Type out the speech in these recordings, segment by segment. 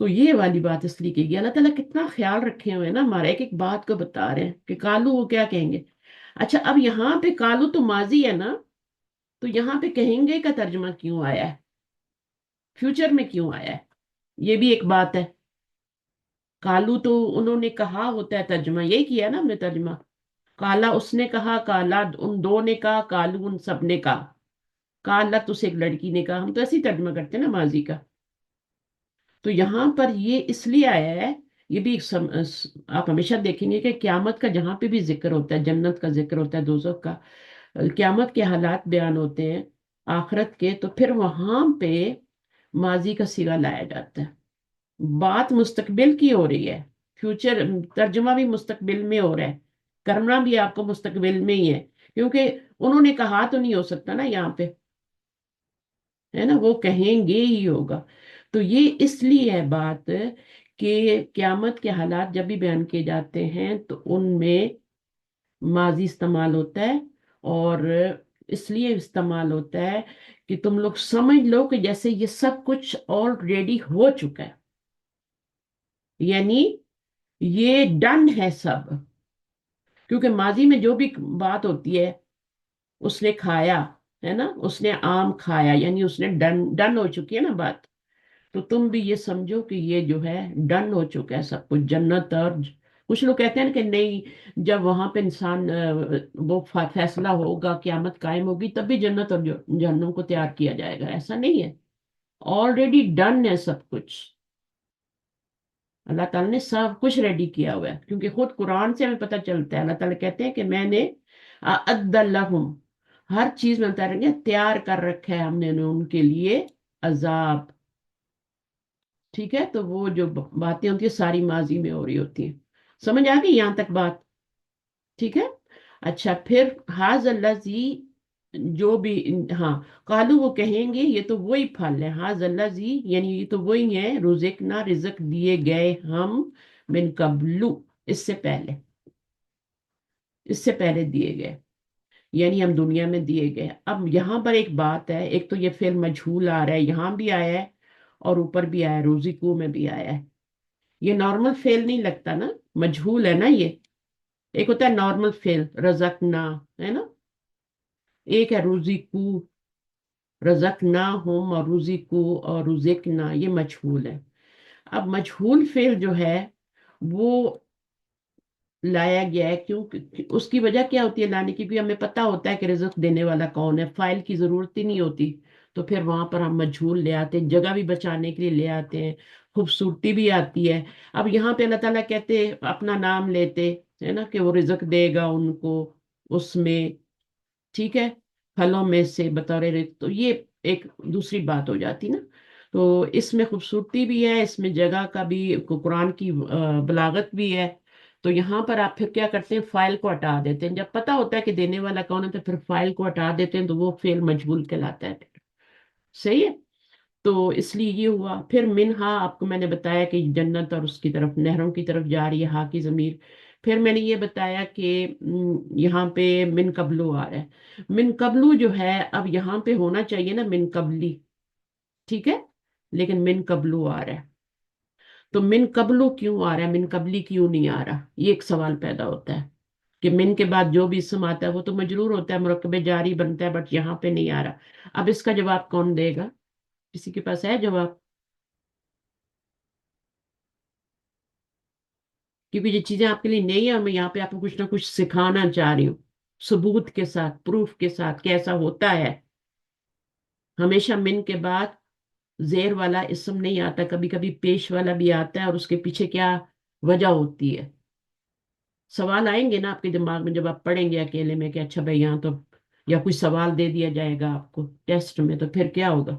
تو یہ والی بات اس لیے کی گئی، اللہ تعالیٰ کتنا خیال رکھے ہوئے ہیں نا ہمارا، ایک ایک بات کو بتا رہے ہیں کہ کالو وہ کیا کہیں گے۔ اچھا اب یہاں پہ کالو تو ماضی ہے نا، تو یہاں پہ کہیں گے کا ترجمہ کیوں آیا ہے، فیوچر میں کیوں آیا ہے، یہ بھی ایک بات ہے۔ کالو تو انہوں نے کہا ہوتا ہے، ترجمہ یہی کیا نا ہم نے ترجمہ، کالا اس نے کہا، کالا ان دو نے کہا، کالو ان سب نے کہا، کالا تو سے ایک لڑکی نے کہا، ہم تو ایسے ہی ترجمہ کرتے ہیں نا ماضی کا۔ تو یہاں پر یہ اس لیے آیا ہے، یہ بھی آپ ہمیشہ دیکھیں گے کہ قیامت کا جہاں پہ بھی ذکر ہوتا ہے، جنت کا ذکر ہوتا ہے، دوزخ کا، قیامت کے حالات بیان ہوتے ہیں آخرت کے، تو پھر وہاں پہ ماضی کا صیغہ لایا جاتا ہے، بات مستقبل کی ہو رہی ہے، فیوچر ترجمہ بھی مستقبل میں ہو رہا ہے، کرنا بھی آپ کو مستقبل میں ہی ہے، کیونکہ انہوں نے کہا تو نہیں ہو سکتا نا یہاں پہ، ہے نا، وہ کہیں گے ہی ہوگا۔ تو یہ اس لیے ہے بات کہ قیامت کے حالات جب بھی بیان کیے جاتے ہیں تو ان میں ماضی استعمال ہوتا ہے، اور اس لیے استعمال ہوتا ہے کہ تم لوگ سمجھ لو کہ جیسے یہ سب کچھ آلریڈی ہو چکا ہے، یعنی یہ ڈن ہے سب، کیونکہ ماضی میں جو بھی بات ہوتی ہے، اس نے کھایا، ہے نا، اس نے آم کھایا، یعنی اس نے ڈن ڈن ہو چکی ہے نا بات، تو تم بھی یہ سمجھو کہ یہ جو ہے ڈن ہو چکا ہے سب کچھ، جنت اور کچھ لوگ کہتے ہیں کہ نہیں، جب وہاں پہ انسان وہ فیصلہ ہوگا، قیامت قائم ہوگی، تب بھی جنت اور جہنم کو تیار کیا جائے گا، ایسا نہیں ہے، آلریڈی ڈن ہے سب کچھ، اللہ تعالیٰ نے سب کچھ ریڈی کیا ہوا ہے، کیونکہ خود قرآن سے ہمیں پتہ چلتا ہے، اللہ تعالیٰ کہتے ہیں کہ میں نے اعد لہم، ہر چیز میں بتا رہے ہیں تیار کر رکھا ہے ہم نے ان کے لیے عذاب، ٹھیک ہے، تو وہ جو باتیں ہوتی ہیں ساری ماضی میں ہو رہی ہوتی ہیں، سمجھ آ گئی یہاں تک بات؟ ٹھیک ہے، اچھا پھر حاض الذی، جو بھی ہاں، قالو وہ کہیں گے یہ تو وہی پھل ہے، حاض الذی یعنی یہ تو وہی ہے، رزقنا رزق دیے گئے ہم، من قبلو اس سے پہلے، اس سے پہلے دیے گئے، یعنی ہم دنیا میں دیے گئے۔ اب یہاں پر ایک بات ہے، ایک تو یہ فعل مجہول آ رہا ہے، یہاں بھی آیا ہے اور اوپر بھی آیا ہے، روزقو میں بھی آیا ہے، یہ نارمل فعل نہیں لگتا نا، مجہول ہے نا یہ، ایک ہوتا ہے نارمل فعل رزقنا، ہے نا، ایک ہے روزقو، رزقنا ہم، اور روزقو اور رزقنا یہ مجہول ہے۔ اب مجہول فعل جو ہے وہ لایا گیا ہے، کیوں؟ اس کی وجہ کیا ہوتی ہے لانے کی؟ بھی ہمیں پتا ہوتا ہے کہ رزق دینے والا کون ہے، فائل کی ضرورت ہی نہیں ہوتی، تو پھر وہاں پر ہم مجہول لے آتے ہیں، جگہ بھی بچانے کے لیے لے آتے ہیں، خوبصورتی بھی آتی ہے۔ اب یہاں پہ اللہ تعالیٰ کہتے اپنا نام لیتے، ہے نا، کہ وہ رزق دے گا ان کو اس میں، ٹھیک ہے، پھلوں میں سے بطور رزق، تو یہ ایک دوسری بات ہو جاتی نا، تو اس میں خوبصورتی بھی ہے، اس میں جگہ کا بھی، قرآن کی بلاغت بھی ہے، تو یہاں پر آپ پھر کیا کرتے ہیں، فائل کو ہٹا دیتے ہیں، جب پتہ ہوتا ہے کہ دینے والا کون ہے تو پھر فائل کو ہٹا دیتے ہیں، تو وہ فعل مجہول کہلاتا ہے پھر، صحیح ہے، تو اس لیے یہ ہوا۔ پھر منہا آپ کو میں نے بتایا کہ جنت اور اس کی طرف، نہروں کی طرف جا رہی ہے، ہا کی ضمیر، پھر میں نے یہ بتایا کہ یہاں پہ من قبلو آ رہا ہے، من قبلو جو ہے اب یہاں پہ ہونا چاہیے نا من قبلی، ٹھیک ہے، لیکن من قبلو آ رہا ہے، تو من قبلو کیوں آ رہا ہے، من قبلی کیوں نہیں آ رہا، یہ ایک سوال پیدا ہوتا ہے کہ من کے بعد جو بھی اسم آتا ہے وہ تو مجرور ہوتا ہے، مرکب جاری بنتا ہے، بٹ یہاں پہ نہیں آ رہا۔ اب اس کا جواب کون دے گا؟ کسی کے پاس ہے جواب؟ کیونکہ یہ چیزیں آپ کے لیے نہیں ہیں، میں یہاں پہ آپ کو کچھ نہ کچھ سکھانا چاہ رہی ہوں، ثبوت کے ساتھ، پروف کے ساتھ کیسا ہوتا ہے۔ ہمیشہ من کے بعد زیر والا اسم نہیں آتا، کبھی کبھی پیش والا بھی آتا ہے، اور اس کے پیچھے کیا وجہ ہوتی ہے، سوال آئیں گے نا آپ کے دماغ میں جب آپ پڑھیں گے اکیلے میں کہ اچھا بھائی یہاں تو، یا کوئی سوال دے دیا جائے گا آپ کو ٹیسٹ میں، تو پھر کیا ہوگا؟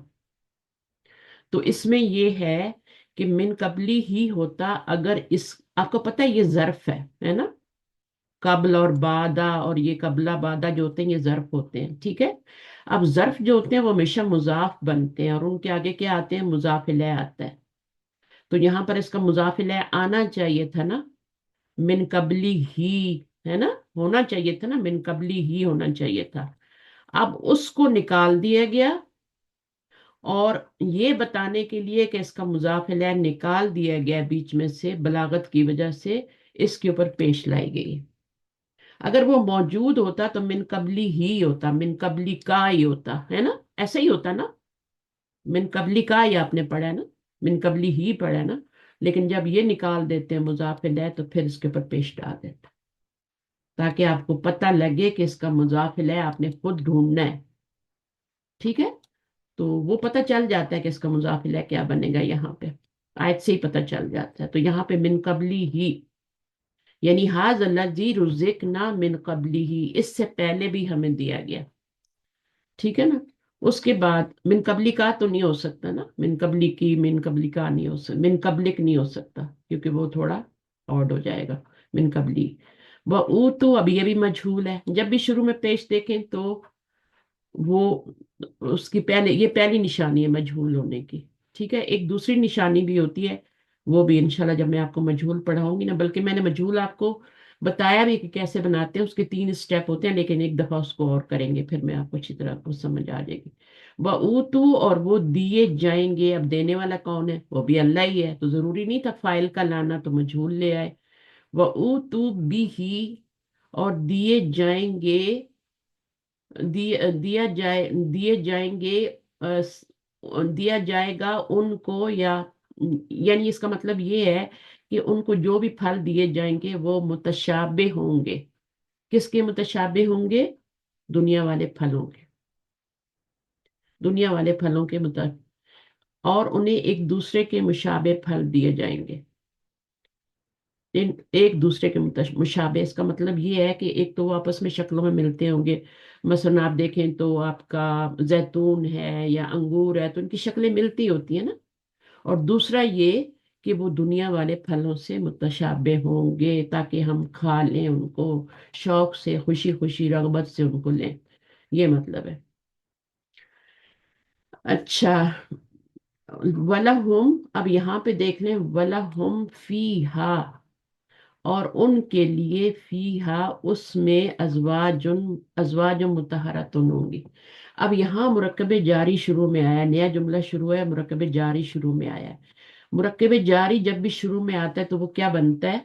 تو اس میں یہ ہے کہ من قبلی ہی ہوتا اگر اس، آپ کو پتہ ہے یہ ظرف ہے نا، قبل اور بعدہ اور یہ قبلہ بعدہ جو ہوتے ہیں یہ ظرف ہوتے ہیں، ٹھیک ہے، اب ظرف جو ہوتے ہیں وہ ہمیشہ مضاف بنتے ہیں، اور ان کے آگے کیا آتے ہیں، مضاف الیہ آتا ہے، تو یہاں پر اس کا مضاف الیہ آنا چاہیے تھا نا، من قبلی ہی، ہے نا، ہونا چاہیے تھا نا، من قبلی ہی ہونا چاہیے تھا، اب اس کو نکال دیا گیا، اور یہ بتانے کے لیے کہ اس کا مضاف الیہ نکال دیا گیا بیچ میں سے بلاغت کی وجہ سے، اس کے اوپر پیش لائی گئی۔ اگر وہ موجود ہوتا تو من قبلی ہی ہوتا، من قبلی کا ہی ہوتا ہے نا، ایسا ہی ہوتا نا، من قبلی کا ہی آپ نے پڑھا ہے نا، من قبلی ہی پڑھا ہے نا، لیکن جب یہ نکال دیتے ہیں مضاف الیہ تو پھر اس کے اوپر پیش ڈال دیتا، تاکہ آپ کو پتہ لگے کہ اس کا مضاف الیہ آپ نے خود ڈھونڈنا ہے، ٹھیک ہے؟ تو وہ پتہ چل جاتا ہے کہ اس کا مضاف الیہ کیا بنے گا، یہاں پہ آیت سے ہی پتہ چل جاتا ہے۔ تو یہاں پہ من قبلی ہی، یعنی حاذ الذی رزقنا من قبلی ہی، اس سے پہلے بھی ہمیں دیا گیا، ٹھیک ہے نا؟ اس کے بعد من قبلی کا تو نہیں ہو سکتا نا، من قبلی کی، من قبلی کا نہیں ہو سکتا، من قبلک نہیں ہو سکتا کیونکہ وہ تھوڑا آڈ ہو جائے گا، من قبلی۔ وہ اوتو، اب یہ بھی مجھول ہے، جب بھی شروع میں پیش دیکھیں تو وہ اس کی پہلے، یہ پہلی نشانی ہے مجھول ہونے کی، ٹھیک ہے؟ ایک دوسری نشانی بھی ہوتی ہے، وہ بھی انشاءاللہ جب میں آپ کو مجھول پڑھاؤں گی نا، بلکہ میں نے مجھول آپ کو بتایا بھی کہ کیسے بناتے ہیں، اس کے 3 اسٹیپ ہوتے ہیں، لیکن ایک دفعہ اس کو اور کریں گے پھر میں آپ کو اچھی طرح کو سمجھ آ جائے گی۔ وَأُوتُو، اور وہ دیے جائیں گے، اب دینے والا کون ہے؟ وہ بھی اللہ ہی ہے، تو ضروری نہیں تھا فائل کا لانا، تو مجھول لے آئے۔ وَأُوتُو بِهِ، اور دیے جائیں گے، دیے جائیں گے، دیا جائے گا ان کو، یا یعنی اس کا مطلب یہ ہے کہ ان کو جو بھی پھل دیے جائیں گے وہ متشابہ ہوں گے۔ کس کے متشابہ ہوں گے؟ دنیا والے پھلوں کے، دنیا والے پھلوں کے اور انہیں ایک دوسرے کے مشابہ پھل دیے جائیں گے، ایک دوسرے کے مشابہ، اس کا مطلب یہ ہے کہ ایک تو وہ آپس میں شکلوں میں ملتے ہوں گے، مثلا آپ دیکھیں تو آپ کا زیتون ہے یا انگور ہے تو ان کی شکلیں ملتی ہوتی ہیں نا، اور دوسرا یہ کہ وہ دنیا والے پھلوں سے متشابہ ہوں گے تاکہ ہم کھا لیں ان کو، شوق سے، خوشی خوشی، رغبت سے ان کو لیں، یہ مطلب ہے۔ اچھا، وَلَهُمْ، اب یہاں پہ دیکھ لیں، وَلَهُمْ فِيهَا، اور ان کے لیے فیہا، اس میں ازواج مطہراتن ہوں گی۔ اب یہاں مرکب جاری شروع میں آیا، نیا جملہ شروع ہے، مرکب جاری شروع میں آیا ہے۔ مرکب جاری جب بھی شروع میں آتا ہے تو وہ کیا بنتا ہے؟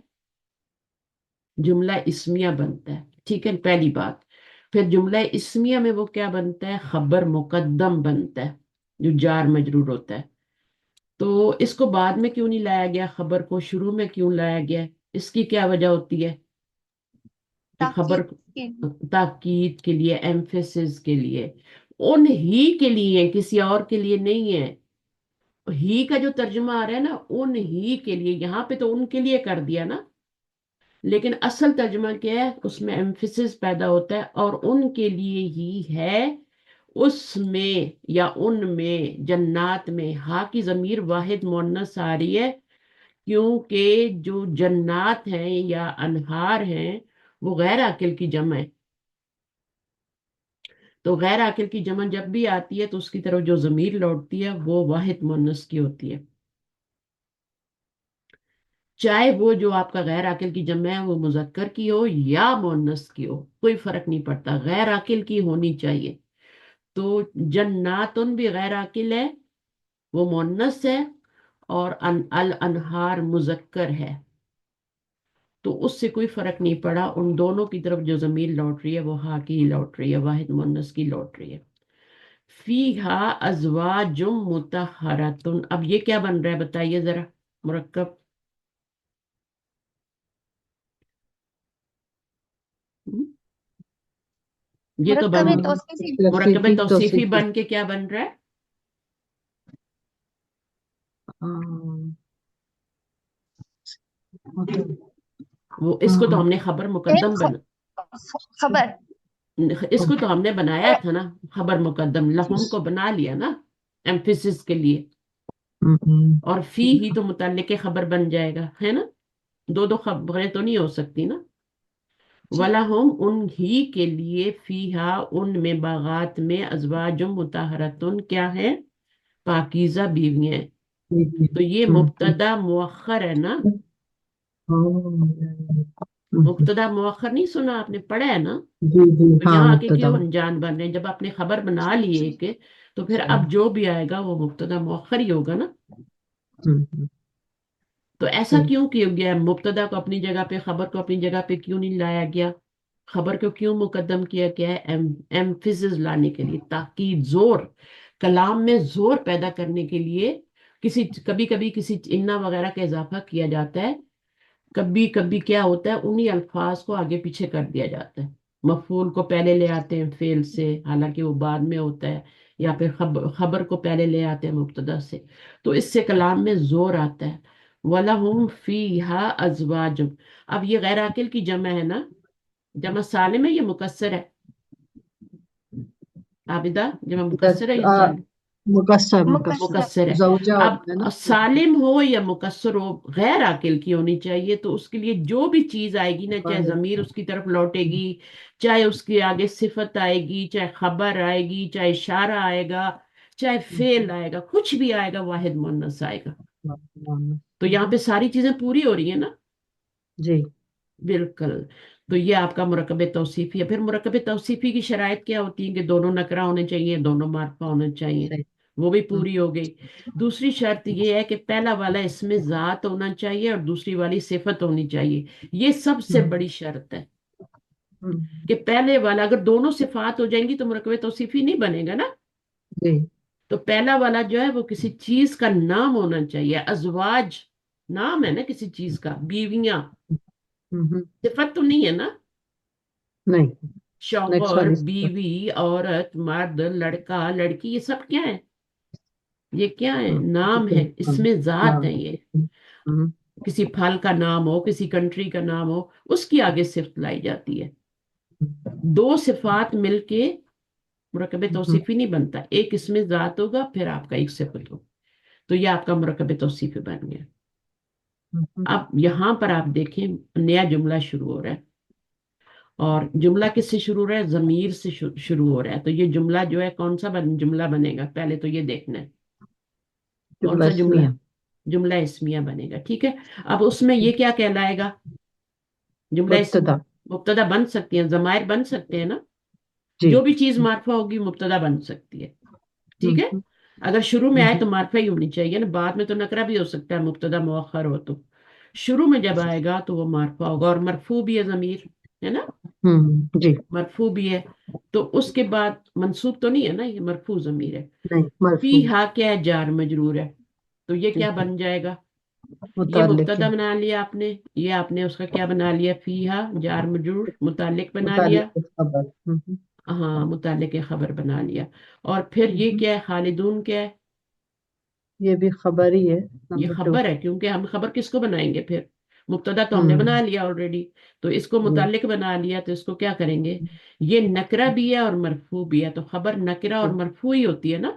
جملہ اسمیہ بنتا ہے، ٹھیک ہے، پہلی بات۔ پھر جملہ اسمیہ میں وہ کیا بنتا ہے؟ خبر مقدم بنتا ہے، جو جار مجرور ہوتا ہے۔ تو اس کو بعد میں کیوں نہیں لایا گیا؟ خبر کو شروع میں کیوں لایا گیا؟ اس کی کیا وجہ ہوتی ہے کہ خبر تاکید کے تاکید کے لیے، ایمفیسس کے لیے، ان ہی کے لیے، کسی اور کے لیے نہیں ہے۔ ہی کا جو ترجمہ آ رہا ہے نا، ان ہی کے لیے، یہاں پہ تو ان کے لیے کر دیا نا، لیکن اصل ترجمہ کیا ہے؟ اس میں ایمفیسس پیدا ہوتا ہے، اور ان کے لیے ہی ہے، اس میں یا ان میں، جنات میں، ہا کی ضمیر واحد مؤنث آ رہی ہے، کیونکہ جو جنات ہیں یا انہار ہیں وہ غیر عاقل کی جمع ہے، تو غیر عاقل کی جمع جب بھی آتی ہے تو اس کی طرف جو ضمیر لوٹتی ہے وہ واحد مؤنث کی ہوتی ہے، چاہے وہ جو آپ کا غیر عاقل کی جمع ہے وہ مذکر کی ہو یا مؤنث کی ہو، کوئی فرق نہیں پڑتا، غیر عاقل کی ہونی چاہیے۔ تو جناتن بھی غیر عاقل ہے، وہ مؤنث ہے، اور الانہار مذکر ہے، تو اس سے کوئی فرق نہیں پڑا، ان دونوں کی طرف جو ضمیر لوٹ رہی ہے وہ ہا کی ہی لوٹ رہی ہے، واحد مؤنث کی لوٹ رہی ہے۔ فیہا ازواج مطہراتن، اب یہ کیا بن رہا ہے بتائیے ذرا، مرکب، یہ تو مرکب بن، توصیفی مرکب توصیفی توصیفی توصیفی بن کے کیا بن رہا ہے؟ وہ اس کو تو ہم نے خبر مقدم ایک خبر اس کو تو ہم نے بنایا تھا نا، خبر مقدم، لہم کو بنا لیا نا ایمفیسس کے لیے، اور فی ہی تو متعلق خبر بن جائے گا، ہے نا؟ دو دو خبریں تو نہیں ہو سکتی نا۔ وَلَهُمْ، ان ہی کے لیے، فیہا، ان میں، باغات میں، ازواج مطہراتن کیا ہے؟ پاکیزہ بیویاں، تو یہ مبتدا مؤخر ہے نا، مبتدا مؤخر نہیں سنا آپ نے، پڑھا ہے نا؟ جی جی تو ہاں یہاں آ کے مبتدا کیوں انجان بن رہے ہیں؟ جب آپ نے خبر بنا لی ہے کہ تو پھر صحیح. اب جو بھی آئے گا وہ مبتدا مؤخر ہی ہوگا نا. ہم. تو ایسا صحیح. کیوں کیا گیا ہے؟ مبتدا کو اپنی جگہ پہ، خبر کو اپنی جگہ پہ کیوں نہیں لایا گیا؟ خبر کو کیوں مقدم کیا گیا ہے؟ ایمفیسس لانے کے لیے، تاکید، زور، کلام میں زور پیدا کرنے کے لیے. کبھی کبھی کسی انا وغیرہ کا اضافہ کیا جاتا ہے، کبھی کبھی کیا ہوتا ہے انہی الفاظ کو آگے پیچھے کر دیا جاتا ہے. مفعول کو پہلے لے آتے ہیں فعل سے، حالانکہ وہ بعد میں ہوتا ہے، یا پھر خبر کو پہلے لے آتے ہیں مبتدا سے. تو اس سے کلام میں زور آتا ہے. وَلَهُمْ فِيهَا أَزْوَاجٌ. اب یہ غیر عاقل کی جمع ہے نا، جمع سالم ہے، یہ مکسر ہے. عابدہ، جمع مکسر ہے یہ سالم؟ مقصر مقصر. مکسر. مکسر ہے. زوجہ اب ہوتا ہے نا. سالم ہو یا مکسر ہو، غیر عاقل کی ہونی چاہیے. تو اس کے لیے جو بھی چیز آئے گی نا، چاہے ضمیر اس کی طرف لوٹے گی، چاہے اس کے آگے صفت آئے گی، چاہے خبر آئے گی، چاہے اشارہ آئے گا، چاہے فعل آئے گا، کچھ بھی آئے گا، واحد مؤنث آئے گا. تو یہاں پہ ساری چیزیں پوری ہو رہی ہیں نا. جی. بالکل. تو یہ آپ کا مرکب توصیفی ہے. پھر مرکب توصیفی کی شرائط کیا ہوتی ہیں؟ کہ دونوں نکرہ ہونے چاہیے، دونوں معرفہ ہونے چاہیے. صحیح. وہ بھی پوری ہو گئی. دوسری شرط یہ ہے کہ پہلا والا اس میں ذات ہونا چاہیے اور دوسری والی صفت ہونی چاہیے. یہ سب سے بڑی شرط ہے کہ پہلے والا، اگر دونوں صفات ہو جائیں گی تو مرکب توصیفی نہیں بنے گا نا. جی. تو پہلا والا جو ہے وہ کسی چیز کا نام ہونا چاہیے. ازواج نام ہے نا کسی چیز کا. بیویاں صفت تو نہیں ہے نا. نہیں. نیکسٹ شوہر، والی. بیوی، عورت، مرد، لڑکا، لڑکی، یہ سب کیا ہے؟ یہ کیا ہے؟ نام ہے، اس میں ذات ہے. یہ کسی پھل کا نام ہو، کسی کنٹری کا نام ہو، اس کی آگے صفت لائی جاتی ہے. دو صفات مل کے مرکب توصیفی نہیں بنتا. ایک اس میں ذات ہوگا، پھر آپ کا ایک صفت ہوگا، تو یہ آپ کا مرکب توصیفی بن گیا. اب یہاں پر آپ دیکھیں نیا جملہ شروع ہو رہا ہے، اور جملہ کس سے شروع ہو رہا ہے؟ ضمیر سے شروع ہو رہا ہے. تو یہ جملہ جو ہے کون سا جملہ بنے گا؟ پہلے تو یہ دیکھنا ہے کون جملہ سا جملہ. اسمیہ. جملہ اسمیہ بنے گا. ٹھیک ہے. اب اس میں یہ کیا کہلائے گا؟ جملہ مبتدا. مبتدا بن سکتی ہیں، ضمائر بن سکتے ہیں نا. جی. جو بھی چیز معرفہ ہوگی مبتدا بن سکتی ہے. ٹھیک ہے. اگر شروع میں آئے تو معرفہ ہی ہونی چاہیے نا. بعد میں تو نکرہ بھی ہو سکتا ہے، مبتدا مؤخر ہو. تو شروع میں جب آئے گا تو وہ معرفہ ہوگا، اور مرفوع بھی ہے ضمیر، ہے نا. جی. مرفوع بھی ہے. تو اس کے بعد منصوب تو نہیں ہے نا، یہ مرفوع ضمیر ہے. نہیں فی مرفوع. ہا کیا ہے؟ جار مجرور ہے. تو یہ جی. کیا بن جائے گا؟ یہ متعلق مبتدا ہے. بنا لیا آپ نے، یہ آپ نے اس کا کیا بنا لیا؟ فی ہا جار مجرور، متعلق بنا لیا. متعلق خبر. ہاں، متعلق خبر بنا لیا. اور پھر یہ کیا ہے؟ خالدون کیا ہے؟ یہ بھی خبر ہی ہے. یہ نمبر 2. خبر ہے، کیونکہ ہم خبر کس کو بنائیں گے پھر؟ مبتدا تو ہم نے بنا لیا آلریڈی. تو اس کو متعلق بنا لیا، تو اس کو کیا کریں گے؟ یہ نکرہ بھی ہے اور مرفوع بھی ہے، تو خبر نکرہ اور مرفوع ہی ہوتی ہے نا.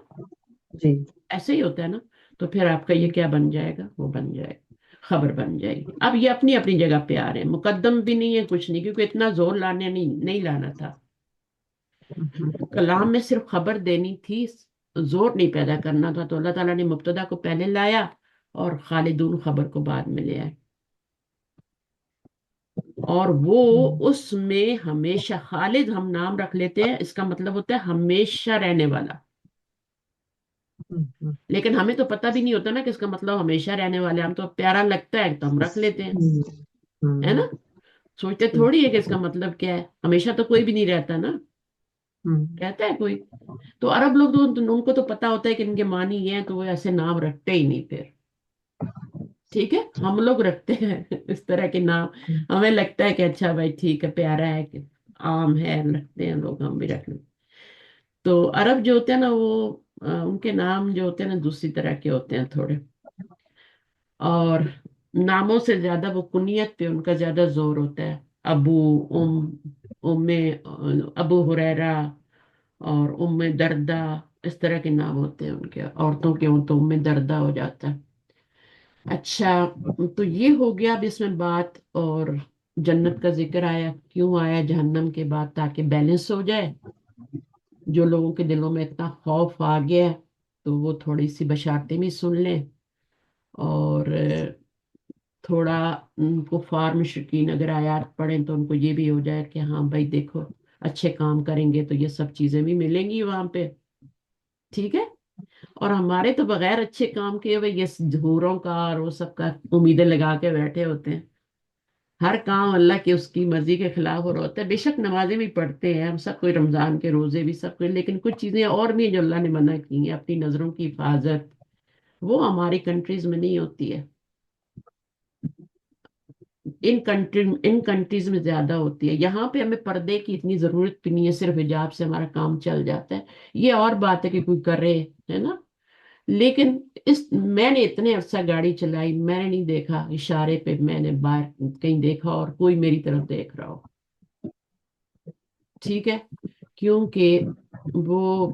جی. ایسے ہی ہوتا ہے نا. تو پھر آپ کا یہ کیا بن جائے گا؟ وہ بن جائے گا، خبر بن جائے گی. اب یہ اپنی اپنی جگہ پہ آ رہے ہیں، مقدم بھی نہیں ہے کچھ نہیں، کیونکہ اتنا زور لانے نہیں لانا تھا. کلام میں صرف خبر دینی تھی، زور نہیں پیدا کرنا تھا. تو اللہ تعالیٰ نے مبتدا کو پہلے لایا اور خالدون خبر کو بعد میں لے آئے. اور وہ اس میں ہمیشہ، خالد ہم نام رکھ لیتے ہیں، اس کا مطلب ہوتا ہے ہمیشہ رہنے والا. لیکن ہمیں تو پتہ بھی نہیں ہوتا نا کہ اس کا مطلب ہمیشہ رہنے والے. ہم تو پیارا لگتا ہے تو ہم رکھ لیتے ہیں، ہے نا. سوچتے تھوڑی ہے کہ اس کا مطلب کیا ہے. ہمیشہ تو کوئی بھی نہیں رہتا نا، رہتا ہے کوئی. تو عرب لوگ تو ان کو تو پتا ہوتا ہے کہ ان کے معنی یہ ہیں، تو وہ ایسے نام رکھتے ہی نہیں پھر. ٹھیک ہے. ہم لوگ رکھتے ہیں اس طرح کے نام. ہمیں لگتا ہے کہ اچھا بھائی ٹھیک ہے، پیارا ہے، کہ عام ہے، رکھتے ہیں لوگ، ہم بھی رکھ لیں. تو عرب جو ہوتے ہیں نا وہ ان کے نام جو ہوتے ہیں نا دوسری طرح کے ہوتے ہیں تھوڑے. اور ناموں سے زیادہ وہ کنیت پہ ان کا زیادہ زور ہوتا ہے. ابو، ام، ام، ابو ہریرہ اور ام دردہ، اس طرح کے نام ہوتے ہیں ان کے. عورتوں کے ہوں تو ام دردہ ہو جاتا ہے. اچھا، تو یہ ہو گیا اب اس میں بات. اور جنت کا ذکر آیا، کیوں آیا جہنم کے بعد؟ تاکہ بیلنس ہو جائے. جو لوگوں کے دلوں میں اتنا خوف آ گیا ہے، تو وہ تھوڑی سی بشارتیں بھی سن لیں. اور تھوڑا کفار مشرکین اگر آیات پڑھیں تو ان کو یہ بھی ہو جائے کہ ہاں بھائی دیکھو، اچھے کام کریں گے تو یہ سب چیزیں بھی ملیں گی وہاں پہ. ٹھیک ہے. اور ہمارے تو بغیر اچھے کام کیے ہوئے یہ حوروں کا اور وہ سب کا امیدیں لگا کے بیٹھے ہوتے ہیں. ہر کام اللہ کی اس کی مرضی کے خلاف ہو رہا ہوتا ہے. بے شک نمازیں بھی پڑھتے ہیں ہم سب، کوئی رمضان کے روزے بھی سب کوئی، لیکن کچھ چیزیں اور بھی ہیں جو اللہ نے منع کی ہیں. اپنی نظروں کی حفاظت وہ ہماری کنٹریز میں نہیں ہوتی ہے. ان کنٹریز میں زیادہ ہوتی ہے. یہاں پہ ہمیں پردے کی اتنی ضرورت بھی نہیں ہے، صرف حجاب سے ہمارا کام چل جاتا ہے. یہ اور بات ہے کہ کوئی کرے، ہے نا. لیکن میں نے اتنے عرصہ گاڑی چلائی، میں نے نہیں دیکھا اشارے پہ میں نے باہر کہیں دیکھا اور کوئی میری طرف دیکھ رہا ہو. ٹھیک ہے. کیونکہ وہ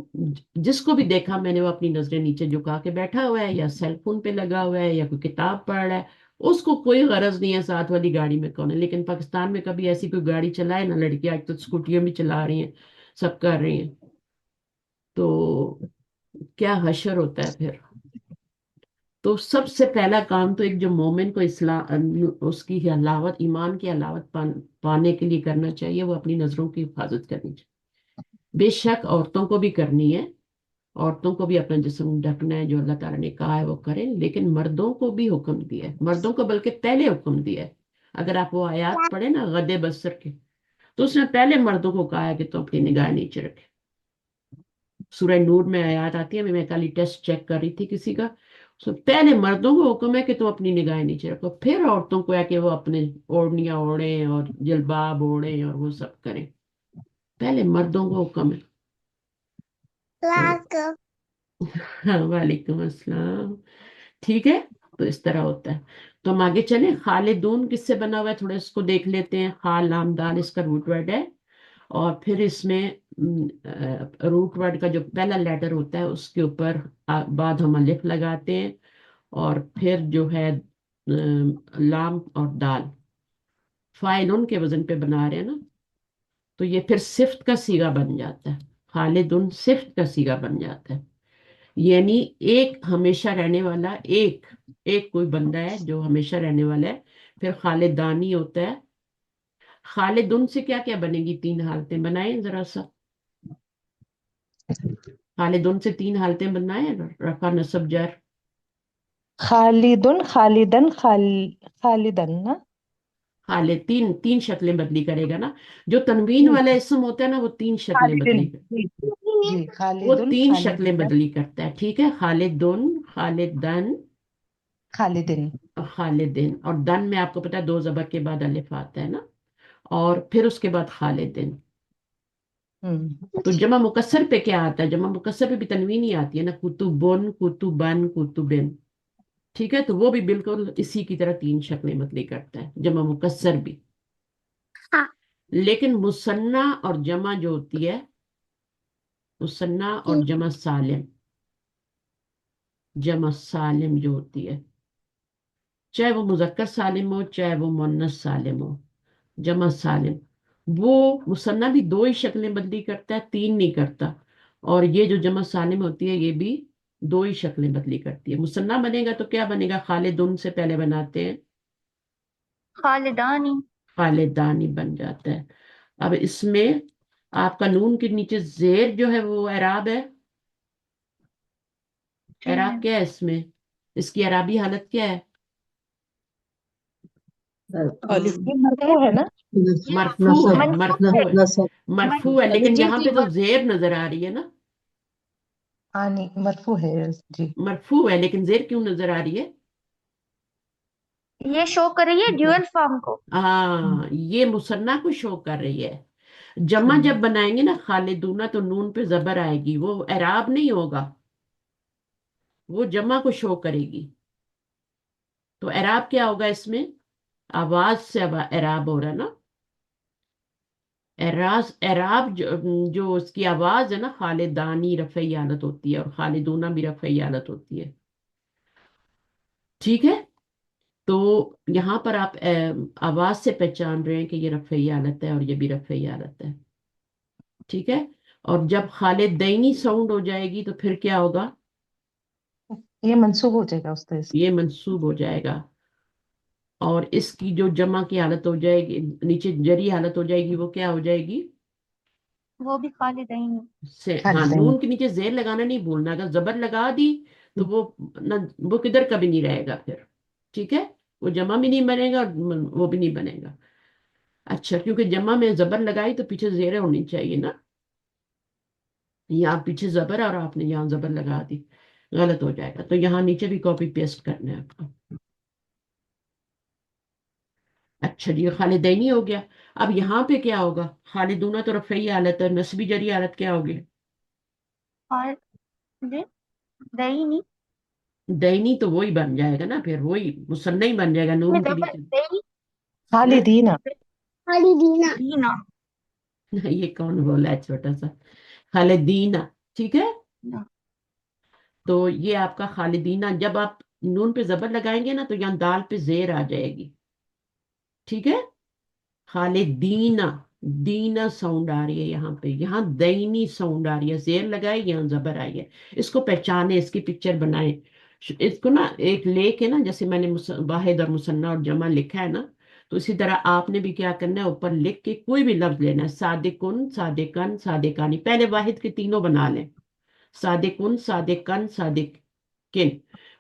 جس کو بھی دیکھا میں نے وہ اپنی نظریں نیچے جھکا کے بیٹھا ہوا ہے، یا سیل فون پہ لگا ہوا ہے، یا کوئی کتاب پڑھ رہا ہے. اس کو کوئی غرض نہیں ہے ساتھ والی گاڑی میں کون ہے. لیکن پاکستان میں کبھی ایسی کوئی گاڑی چلائے نا لڑکی، آج تو اسکوٹیاں بھی چلا رہی ہیں، سب کر رہی ہیں، تو کیا حشر ہوتا ہے پھر. تو سب سے پہلا کام تو ایک جو مومن کو اسلام اس کی علاوت، ایمان کی علاوت پانے کے لیے کرنا چاہیے، وہ اپنی نظروں کی حفاظت کرنی چاہیے. بے شک عورتوں کو بھی کرنی ہے، عورتوں کو بھی اپنا جسم ڈھکنا ہے، جو اللہ تعالیٰ نے کہا ہے وہ کریں. لیکن مردوں کو بھی حکم دیا ہے، مردوں کو بلکہ پہلے حکم دیا ہے. اگر آپ وہ آیات پڑھیں نا غد بصر کے، تو اس نے پہلے مردوں کو کہا ہے کہ تو اپنی نگاہ نیچے رکھے. سورہ نور میں آیات آتی ہے، میں کل ٹیسٹ چیک کر رہی تھی کسی کا. پہلے مردوں کو حکم ہے کہ تم اپنی نگاہیں نیچے رکھو، پھر عورتوں کو ہے کہ وہ اپنے اوڑھنیاں اوڑھیں اور جلباب اوڑھیں اور وہ سب کریں. پہلے مردوں کو حکم ہے. تو ہاں، وعلیکم السلام. ٹھیک ہے. تو اس طرح ہوتا ہے. تو ہم آگے چلیں. خالدون کس سے بنا ہوا ہے تھوڑا اس کو دیکھ لیتے ہیں. خال لام دال اس کا روٹ ورڈ ہے. اور پھر اس میں روٹ ورڈ کا جو پہلا لیٹر ہوتا ہے اس کے اوپر بعد ہم الف لگاتے ہیں، اور پھر جو ہے لام اور دال فائلن کے وزن پہ بنا رہے ہیں نا، تو یہ پھر صفت کا صیغہ بن جاتا ہے. خالدن صفت کا صیغہ بن جاتا ہے. یعنی ایک ہمیشہ رہنے والا، ایک ایک کوئی بندہ ہے جو ہمیشہ رہنے والا ہے. پھر خالدانی ہوتا ہے. خالدن سے کیا کیا بنے گی؟ تین حالتیں بنائیں ذرا سا. خالدن سے تین حالتیں بنائیں، رفع نصب جر. خالدن، خالدن، خالدن نا. خالد تین تین شکلیں بدلی کرے گا نا. جو تنوین والا اسم ہوتا ہے نا وہ تین شکلیں خالدن، بدلی جی جی، وہ خالدن، تین شکلیں خالدن، بدلی کرتا ہے. ٹھیک ہے. خالدن، خالدن، خالدن. خالدن. اور دن میں آپ کو پتا ہے دو زبر کے بعد الف آتا ہے نا، اور پھر اس کے بعد خالدن. تو جمع مکسر پہ کیا آتا ہے؟ جمع مکسر پہ بھی تنوین ہی آتی ہے نا، کتبن، کتبن، کتبن. ٹھیک ہے. تو وہ بھی بالکل اسی کی طرح تین شکلیں بدلی کرتا ہے، جمع مکسر بھی. لیکن مثنیٰ اور جمع جو ہوتی ہے، مثنیٰ اور جمع سالم، جمع سالم جو ہوتی ہے، چاہے وہ مذکر سالم ہو چاہے وہ مؤنث سالم ہو، جمع سالم، وہ مثنیٰ بھی دو ہی شکلیں بدلی کرتا ہے، تین نہیں کرتا. اور یہ جو جمع سالم ہوتی ہے یہ بھی دو ہی شکلیں بدلی کرتی ہے. مثنیٰ بنے گا تو کیا بنے گا؟ خالدن سے پہلے بناتے ہیں خالدانی. خالدانی بن جاتا ہے. اب اس میں آپ کا نون کے نیچے زیر جو ہے وہ اعراب ہے. جی اعراب میم. کیا ہے اس میں؟ اس کی اعرابی حالت کیا ہے؟ الف بھی مرفوع ہے نا. مرفوع ہے، منصوب ہے. مرفوع ہے. مرفوع ہے، لیکن جی یہاں جی پہ تو زیر نظر آ رہی ہے نا. ہاں نہیں، مرفوع ہے جی. مرفوع ہے لیکن زیر کیوں نظر آ رہی ہے؟ یہ شو کر رہی ہے ڈیول فارم کو. ہاں، یہ مثنیٰ کو شو کر رہی ہے. جمع جب بنائیں گے نا خالدونہ تو نون پہ زبر آئے گی، وہ اعراب نہیں ہوگا، وہ جمع کو شو کرے گی. تو اعراب کیا ہوگا اس میں؟ آواز سے اعراب ہو رہا ہے نا. اعراب جو اس کی آواز ہے نا، خالدانی رفعی حالت ہوتی ہے اور خالدونہ بھی رفعی حالت ہوتی ہے. ٹھیک ہے. تو یہاں پر آپ آواز سے پہچان رہے ہیں کہ یہ رفعی حالت ہے اور یہ بھی رفعی حالت ہے. ٹھیک ہے. اور جب خالدینی ساؤنڈ ہو جائے گی تو پھر کیا ہوگا؟ یہ منسوب ہو جائے گا استاذ. یہ منسوب ہو جائے گا. اور اس کی جو جمع کی حالت ہو جائے گی، نیچے جری حالت ہو جائے گی، وہ کیا ہو جائے گی؟ وہ بھی خالدین. سے ہاں، خالدین. نون کے نیچے زیر لگانا نہیں بھولنا، اگر زبر لگا دی تو وہ کدھر کبھی نہیں رہے گا پھر. ٹھیک ہے، وہ جمع بھی نہیں بنے گا اور وہ بھی نہیں بنے گا. اچھا، کیونکہ جمع میں زبر لگائی تو پیچھے زیر ہونی چاہیے نا، یہاں پیچھے زبر اور آپ نے یہاں زبر لگا دی، غلط ہو جائے گا. تو یہاں نیچے بھی کاپی پیسٹ کرنا ہے آپ کو. اچھا جی، خالدینی ہو گیا. اب یہاں پہ کیا ہوگا؟ خالدونہ تو رفعی حالت ہے، نصبی جری حالت کیا ہوگی؟ اور جی دینی دینی تو وہی بن جائے گا نا، پھر وہی مثنی ہی بن جائے گا میں نون کے زبر نیچے. دینی ہیں؟ خالدین. خالدین دینا. یہ کون بولا ہے چھوٹا سا؟ خالدینہ. ٹھیک ہے، تو یہ آپ کا خالدینہ. جب آپ نون پہ زبر لگائیں گے نا تو یہاں دال پہ زیر آ جائے گی. ٹھیک ہے، خالدینہ. دینا ساؤنڈ آ رہی ہے یہاں پہ، یہاں دینی ساؤنڈ آ رہی ہے، زیر لگائے یہاں زبر آئی ہے. اس کو پہچانے، اس کی پکچر بنائیں. اس کو نا ایک لے کے نا، جیسے میں نے واحد اور مثنیٰ اور جمع لکھا ہے نا، تو اسی طرح آپ نے بھی کیا کرنا ہے، اوپر لکھ کے کوئی بھی لفظ لینا ہے. صادقن، صادقن، صادقانی. پہلے واحد کے تینوں بنا لیں، صادقن، صادقن، صادقن.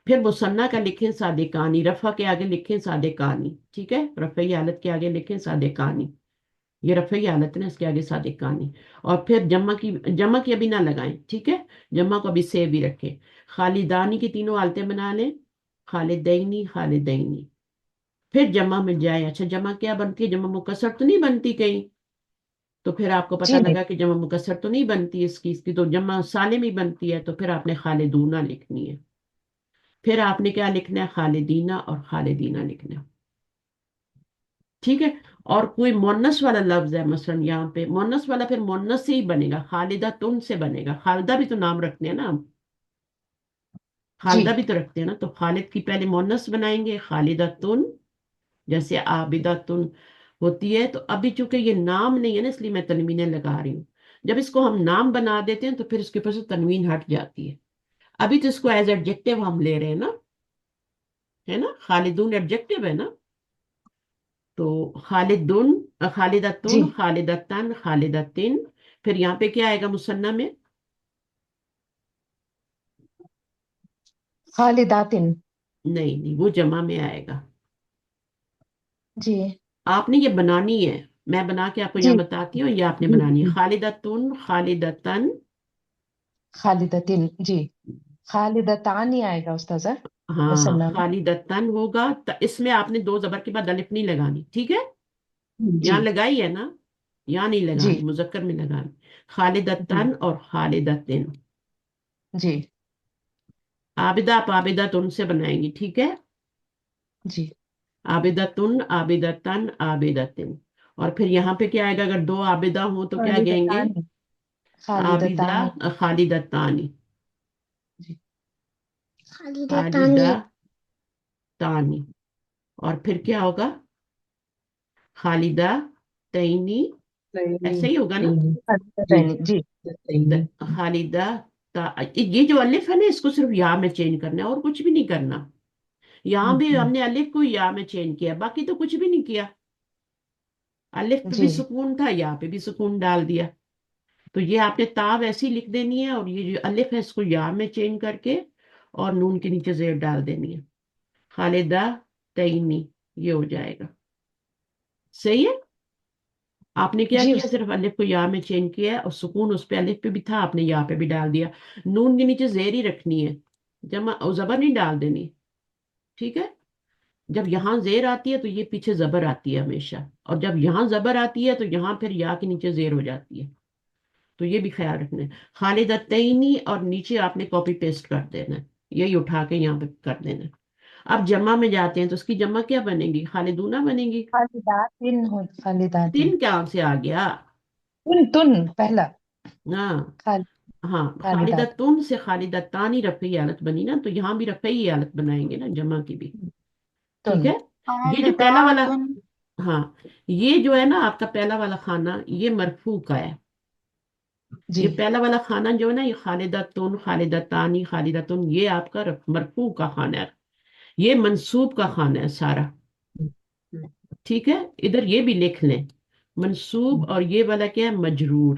پھر مثنیٰ کا لکھیں صادقانی، رفع کے آگے لکھیں صادقانی. ٹھیک ہے، رفعی حالت کے آگے لکھیں صادقانی. یہ رفعی حالت ہے نا، اس کے آگے صادقانی. اور پھر جمع کی ابھی نہ لگائیں. ٹھیک ہے، جمع کو ابھی سیو بھی رکھیں. خالدانی کی تینوں حالتیں بنا لیں، خالدینی، خالدینی. پھر جمع میں جائے. اچھا، جمع کیا بنتی ہے؟ جمع مکسر تو نہیں بنتی کہیں؟ تو پھر آپ کو پتہ جی نہیں. لگا کہ جمع مکسر تو نہیں بنتی، اس کی تو جمع سالم ہی بنتی ہے. تو پھر آپ نے خالدونہ لکھنی ہے. پھر آپ نے کیا لکھنا ہے؟ خالدینہ اور خالدینہ لکھنا ہے. ٹھیک ہے. اور کوئی مونس والا لفظ ہے، مثلا یہاں پہ مونس والا، پھر مونس سے ہی بنے گا، خالدہ تن سے بنے گا. خالدہ بھی تو نام رکھتے ہیں نا ہم، جی خالدہ بھی تو رکھتے ہیں نا. تو خالد کی پہلے مونس بنائیں گے خالدہ تن، جیسے عابدہ تن ہوتی ہے. تو ابھی چونکہ یہ نام نہیں ہے نا، اس لیے میں تنوینیں لگا رہی ہوں. جب اس کو ہم نام بنا دیتے ہیں تو پھر اس کے اوپر سے تنوین ہٹ جاتی ہے. ابھی تو اس کو ایز ایڈجیکٹو ہم لے رہے ہیں نا، ہے نا، خالدون ایڈجیکٹو ہے نا. تو خالدن، خالدتن، جی. خالدتن، خالدتن. پھر یہاں پہ کیا آئے گا مثنیٰ میں؟ خالداتن. نہیں نہیں، وہ جمع میں آئے گا. جی آپ نے یہ بنانی ہے، میں بنا کے آپ کو جی یہاں بتاتی ہوں، یہ آپ نے جی بنانی ہے. جی. خالدتن، خالدتن. خالدتن. جی. خالدتان ہی آئے گا استاذہ ہاں، مسنہ میں. خالدتن ہوگا. اس میں آپ نے دو زبر کے بعد الف نہیں لگانی. ٹھیک ہے، جی یہاں لگائی ہے نا، یہاں نہیں جی لگانی، مذکر میں لگانی. جی خالدتن اور خالدتن. جی عابدہ، آپ عابدہ تن سے بنائیں گی. ٹھیک ہے، جی. عابدتن، عابدتن، عابدتن. اور پھر یہاں پہ کیا آئے گا؟ اگر دو عابدہ ہوں تو کیا کہیں گے؟ خالدتان. عابدہ، خالدتان. خالدتانی. جی. خالدہ تانی. اور پھر کیا ہوگا؟ خالدہ تینی. ایسا ہی ہوگا نا. خالدتین. جی. خالدہ یہ جو الف ہے نا، اس کو صرف یا میں چینج کرنا ہے اور کچھ بھی نہیں کرنا. یہاں بھی ہم نے الف کو یا میں چینج کیا، باقی تو کچھ بھی نہیں کیا. الف پہ بھی جی سکون تھا، یا پہ بھی سکون ڈال دیا. تو یہ آپ نے تا ویسی لکھ دینی ہے، اور یہ جو الف ہے اس کو یا میں چینج کر کے اور نون کے نیچے زیر ڈال دینی ہے. خالدہ تئینی، یہ ہو جائے گا. صحیح ہے. آپ نے کیا جی. کیا؟ صرف الف کو یا میں چینج کیا ہے، اور سکون اس پہ الف پہ بھی تھا، آپ نے یا پہ بھی ڈال دیا. نون کے نیچے زیر ہی رکھنی ہے، جمع زبر نہیں ڈال دینی. ٹھیک ہے، جب یہاں زیر آتی ہے تو یہ پیچھے زبر آتی ہے ہمیشہ، اور جب یہاں زبر آتی ہے تو یہاں پھر یا کے نیچے زیر ہو جاتی ہے. تو یہ بھی خیال رکھنا ہے. خالدتینی، اور نیچے آپ نے کاپی پیسٹ کر دینا ہے، یہی اٹھا کے یہاں پہ کر دینا ہے. اب جمع میں جاتے ہیں تو اس کی جمع کیا بنے گی؟ خالدونہ بنے گی. خالداتن خالداتن. تین کہاں سے آ گیا؟ تن تن پہلا. ہاں خال ہاں، خالدات. خالدتن سے خالدتانی رفعی حالت بنی نا، تو یہاں بھی رفعی حالت بنائیں گے نا جمع کی بھی. ٹھیک تن. ہے. یہ جو پہلا والا، خالداتن. ہاں، یہ جو ہے نا آپ کا پہلا والا کھانا، یہ مرفوع کا ہے. جی یہ پہلا والا کھانا جو ہے نا، یہ خالدتن، خالدتانی، خالدتن، یہ آپ کا مرفوع کا کھانا ہے. یہ منصوب کا کھانا ہے سارا. ٹھیک ہے، ادھر یہ بھی لکھ لیں، منصوب. اور یہ والا کیا ہے؟ مجرور.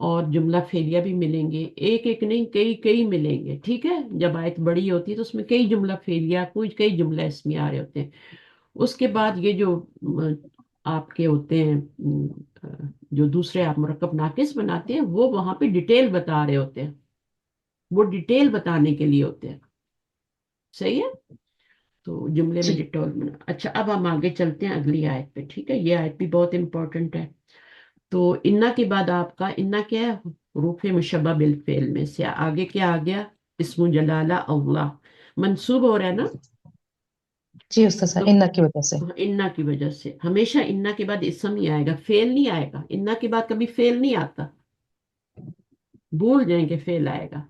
اور جملہ فعلیہ بھی ملیں گے، ایک ایک نہیں، کئی کئی ملیں گے، ٹھیک ہے؟ جب آیت بڑی ہوتی ہے تو اس میں کئی جملہ فعلیہ، کئی جملہ اسمیہ آ رہے ہوتے ہیں۔ اس کے بعد یہ جو آپ کے ہوتے ہیں جو دوسرے آپ مرکب ناقص بناتے ہیں، وہ وہاں پہ ڈیٹیل بتا رہے ہوتے ہیں، وہ ڈیٹیل بتانے کے لیے ہوتے ہیں، صحیح ہے؟ تو جملے میں جی ڈیٹیل بنا۔ اچھا، اب ہم آگے چلتے ہیں اگلی آیت پہ، ٹھیک ہے؟ یہ آیت بھی بہت امپورٹنٹ ہے۔ تو انا کے بعد آپ کا انا کیا ہے؟ حروف مشبہ بالفعل میں سے آگے کیا آ گیا؟ اسم جلالہ اللہ، منصوب ہو رہا ہے نا؟ جی استاذ تو ان کی وجہ سے۔ انا کی وجہ سے ہمیشہ انا کے بعد اسم ہی آئے گا، فعل نہیں آئے گا، انا کے بعد کبھی فعل نہیں آتا، بھول جائیں کہ فعل آئے گا۔